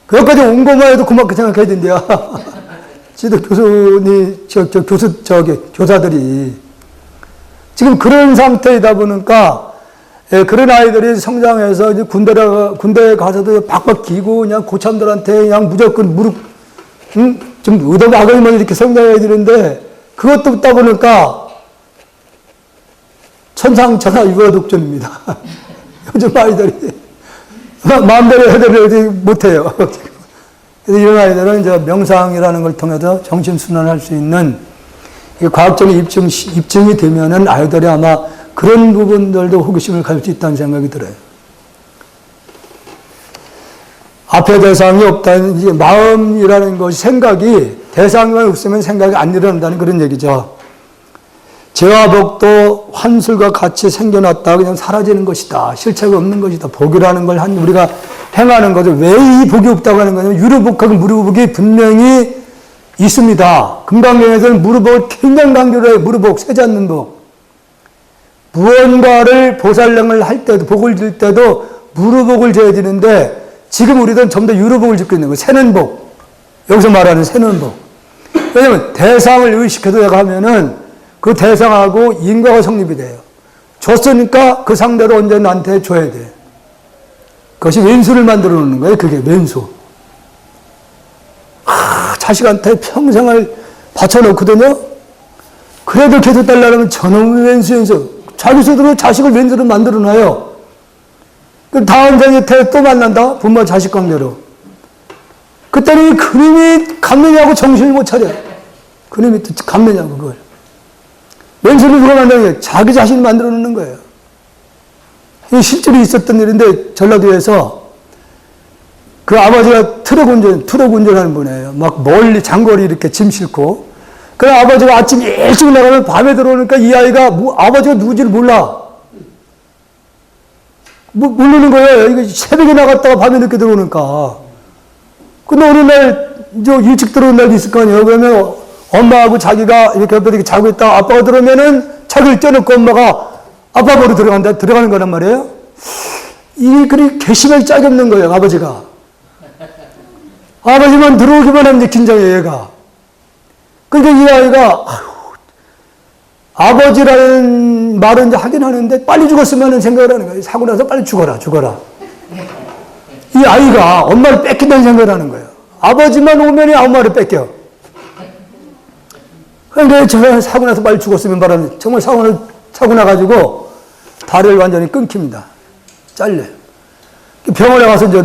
그것까지 온 것만 해도 그만큼 생각해야 된대요. 지도 교사들이. 지금 그런 상태이다 보니까, 예, 그런 아이들이 성장해서 이제 군대에 가서도 박박 기고 그냥 고참들한테 그냥 무조건 무릎, 좀 의도막으면 이렇게 성장해야 되는데, 그것도 없다 보니까 천상천하 유아독존입니다. 요즘 아이들이. 마음대로 해결을 못해요. 그래서 이런 아이들은 이제 명상이라는 걸 통해서 정신순환할 수 있는 과학적인 입증이 되면은 아이들이 아마 그런 부분들도 호기심을 가질 수 있다는 생각이 들어요. 앞에 대상이 없다는, 이제 마음이라는 것이 생각이, 대상만 없으면 생각이 안 일어난다는 그런 얘기죠. 죄와 복도 환술과 같이 생겨났다 그냥 사라지는 것이다. 실체가 없는 것이다. 복이라는 걸 우리가 행하는 거죠. 왜 이 복이 없다고 하는 거냐면 유료복하고 무료복이 분명히 있습니다. 금강경에서는 무료복을 굉장히 강조를 해요. 무료복, 세지 않는 복. 무언가를 보살령을 할 때도, 복을 줄 때도 무료복을 줘야 되는데 지금 우리들은 전부 다 유료복을 짓고 있는 거예요. 세는 복. 여기서 말하는 세는 복. 왜냐면 대상을 의식해서 내가 하면은 그 대상하고 인과가 성립이 돼요. 줬으니까 그 상대로 언제 나한테 줘야 돼. 그것이 왼수를 만들어 놓는 거예요. 그게 왼수. 자식한테 평생을 바쳐놓거든요. 그래도 계속 달라면 저놈의 왼수. 자기 스스로 자식을 왼수로 만들어 놔요. 그 다음 생에 또 만난다? 부모 자식 관계로. 그때는 그놈이 갔느냐고 정신을 못 차려. 그놈이 또 갔느냐고 그걸. 왼수를 누가 만드는 거예요? 자기 자신을 만들어 놓는 거예요. 이 실제로 있었던 일인데, 전라도에서 그 아버지가 트럭 운전하는 분이에요. 막 멀리 장거리 이렇게 짐 싣고. 그 아버지가 아침 일찍 나가면 밤에 들어오니까 이 아이가 아버지가 누군지를 몰라. 모르는 거예요. 이거 새벽에 나갔다가 밤에 늦게 들어오니까. 근데 어느 날, 일찍 들어온 날도 있을 거 아니에요. 그러면 엄마하고 자기가 이렇게 옆에 이렇게 자고 있다가 아빠가 들어오면은 자기를 떼놓고 엄마가 아빠 보러 들어가는 거란 말이에요. 이게 그리 괘씸하게 짝이 없는 거예요, 아버지가. 아버지만 들어오기만 하면 이제 긴장해, 얘가. 그러니까 이 아이가, 아버지라는 말은 이제 하긴 하는데 빨리 죽었으면 생각을 하는 거예요. 사고 나서 빨리 죽어라. 이 아이가 엄마를 뺏긴다는 생각을 하는 거예요. 아버지만 오면 엄마를 뺏겨. 그런데 저 사고 나서 빨리 죽었으면 바라는, 정말 사고 나가지고 다리를 완전히 끊깁니다. 잘려요. 병원에 가서 이제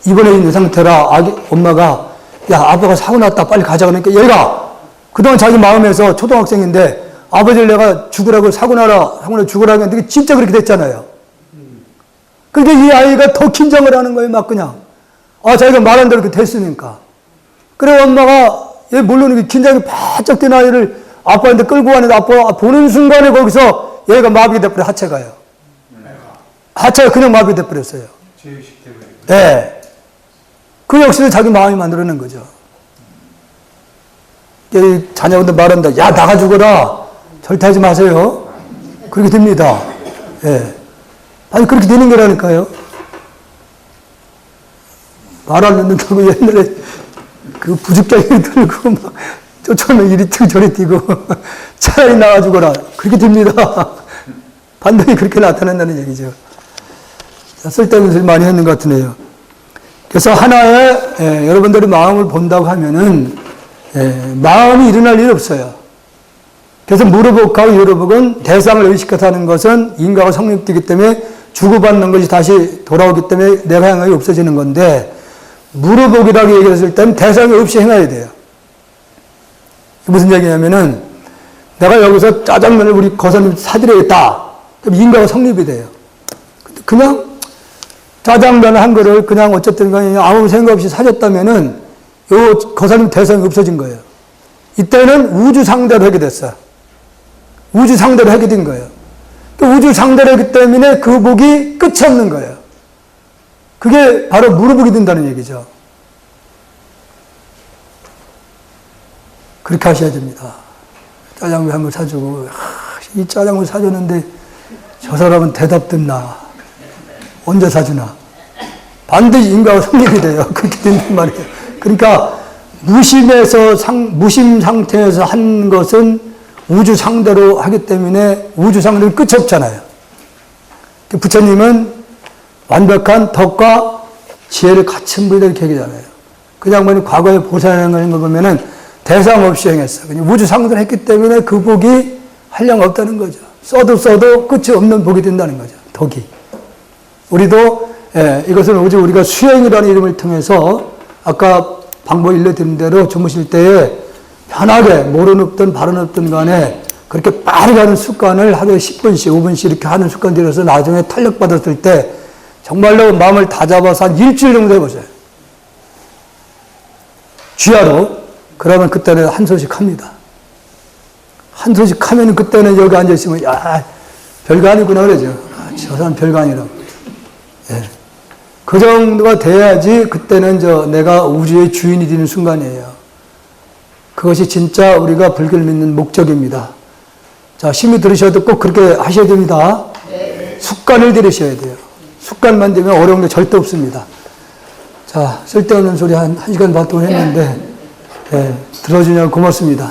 입원해 있는 상태라 엄마가 야, 아빠가 사고 났다. 빨리 가자. 그러니까 얘가 그동안 자기 마음에서 초등학생인데 아버지를 내가 죽으라고 사고 나서 죽으라고 했는데 진짜 그렇게 됐잖아요. 그러니까 이 아이가 더 긴장을 하는 거예요. 막 그냥. 자기가 말한 대로 그렇게 됐으니까. 그래 엄마가 얘 물론 긴장이 바짝 된 아이를 아빠한테 끌고 가는데 아빠 보는 순간에 거기서 얘가 마비가 돼버려. 하체가요. 하체가 그냥 마비가 돼버렸어요. 죄의식 때문에. 네. 그 역시도 자기 마음이 만들어낸 거죠. 자녀분들 말한다. 야, 나가 죽어라. 절대 하지 마세요. 그렇게 됩니다. 예. 아니, 그렇게 되는 거라니까요. 말 안 듣는다고 옛날에 그 부죽장이 들고 막 쫓아오면 이리 뛰고 저리 뛰고 차라리 나가 죽어라. 그렇게 됩니다. 반드시 그렇게 나타난다는 얘기죠. 쓸데없는 소리 많이 했는 것 같으네요. 그래서 하나의 여러분들이 마음을 본다고 하면은 마음이 일어날 일이 없어요. 그래서 무르복하고 유르복은 대상을 의식해서 하는 것은 인과가 성립되기 때문에 주고받는 것이 다시 돌아오기 때문에 내가 향하기 없어지는 건데 무르복이라고 얘기했을 때는 대상이 없이 행해야 돼요. 무슨 얘기냐면은 내가 여기서 짜장면을 우리 거사님 사드리겠다. 그럼 인과가 성립이 돼요. 그냥 짜장면 한 그릇 그냥 어쨌든 간에 아무 생각 없이 사줬다면은 요 거사님 대상이 없어진 거예요. 이때는 우주 상대로 하게 됐어요. 우주 상대로 하게 된 거예요. 또 우주 상대로 하기 때문에 그 복이 끝이 없는 거예요. 그게 바로 무르복이 된다는 얘기죠. 그렇게 하셔야 됩니다. 짜장면 한 번 사주고 이 짜장면 사줬는데 저 사람은 대답 듣나? 언제 사주나? 반드시 인과가 성립이 돼요. 그렇게 된단 말이에요. 그러니까 무심 상태에서 한 것은 우주 상대로 하기 때문에 우주 상대는 끝이 없잖아요. 부처님은 완벽한 덕과 지혜를 갖춘 분이다 이렇게 얘기하잖아요. 그냥 뭐 과거에 보살하는 거 보면은 대상 없이 행했어. 그냥 우주 상대로 했기 때문에 그 복이 한량 없다는 거죠. 써도 끝이 없는 복이 된다는 거죠. 덕이. 우리도 이것은 오직 우리가 수행이라는 이름을 통해서 아까 방법 일러드린 대로 주무실 때에 편하게 모른 없든 바른 없든 간에 그렇게 빠르게 하는 습관을 하루에 10분씩 5분씩 이렇게 하는 습관 들여서 나중에 탄력 받았을 때 정말로 마음을 다잡아서 한 일주일 정도 해보세요. 쥐하로. 그러면 그때는 한 소식 합니다. 한 소식 하면 그때는 여기 앉아있으면 야 별거 아니구나 그러죠. 저 사람 별거 아니라고. 예. 그 정도가 돼야지 그때는 내가 우주의 주인이 되는 순간이에요. 그것이 진짜 우리가 불교를 믿는 목적입니다. 자, 심히 들으셔도 꼭 그렇게 하셔야 됩니다. 네. 습관을 들으셔야 돼요. 습관만 되면 어려운 게 절대 없습니다. 자, 쓸데없는 소리 한 시간 반 동안 했는데, 들어주냐고 고맙습니다.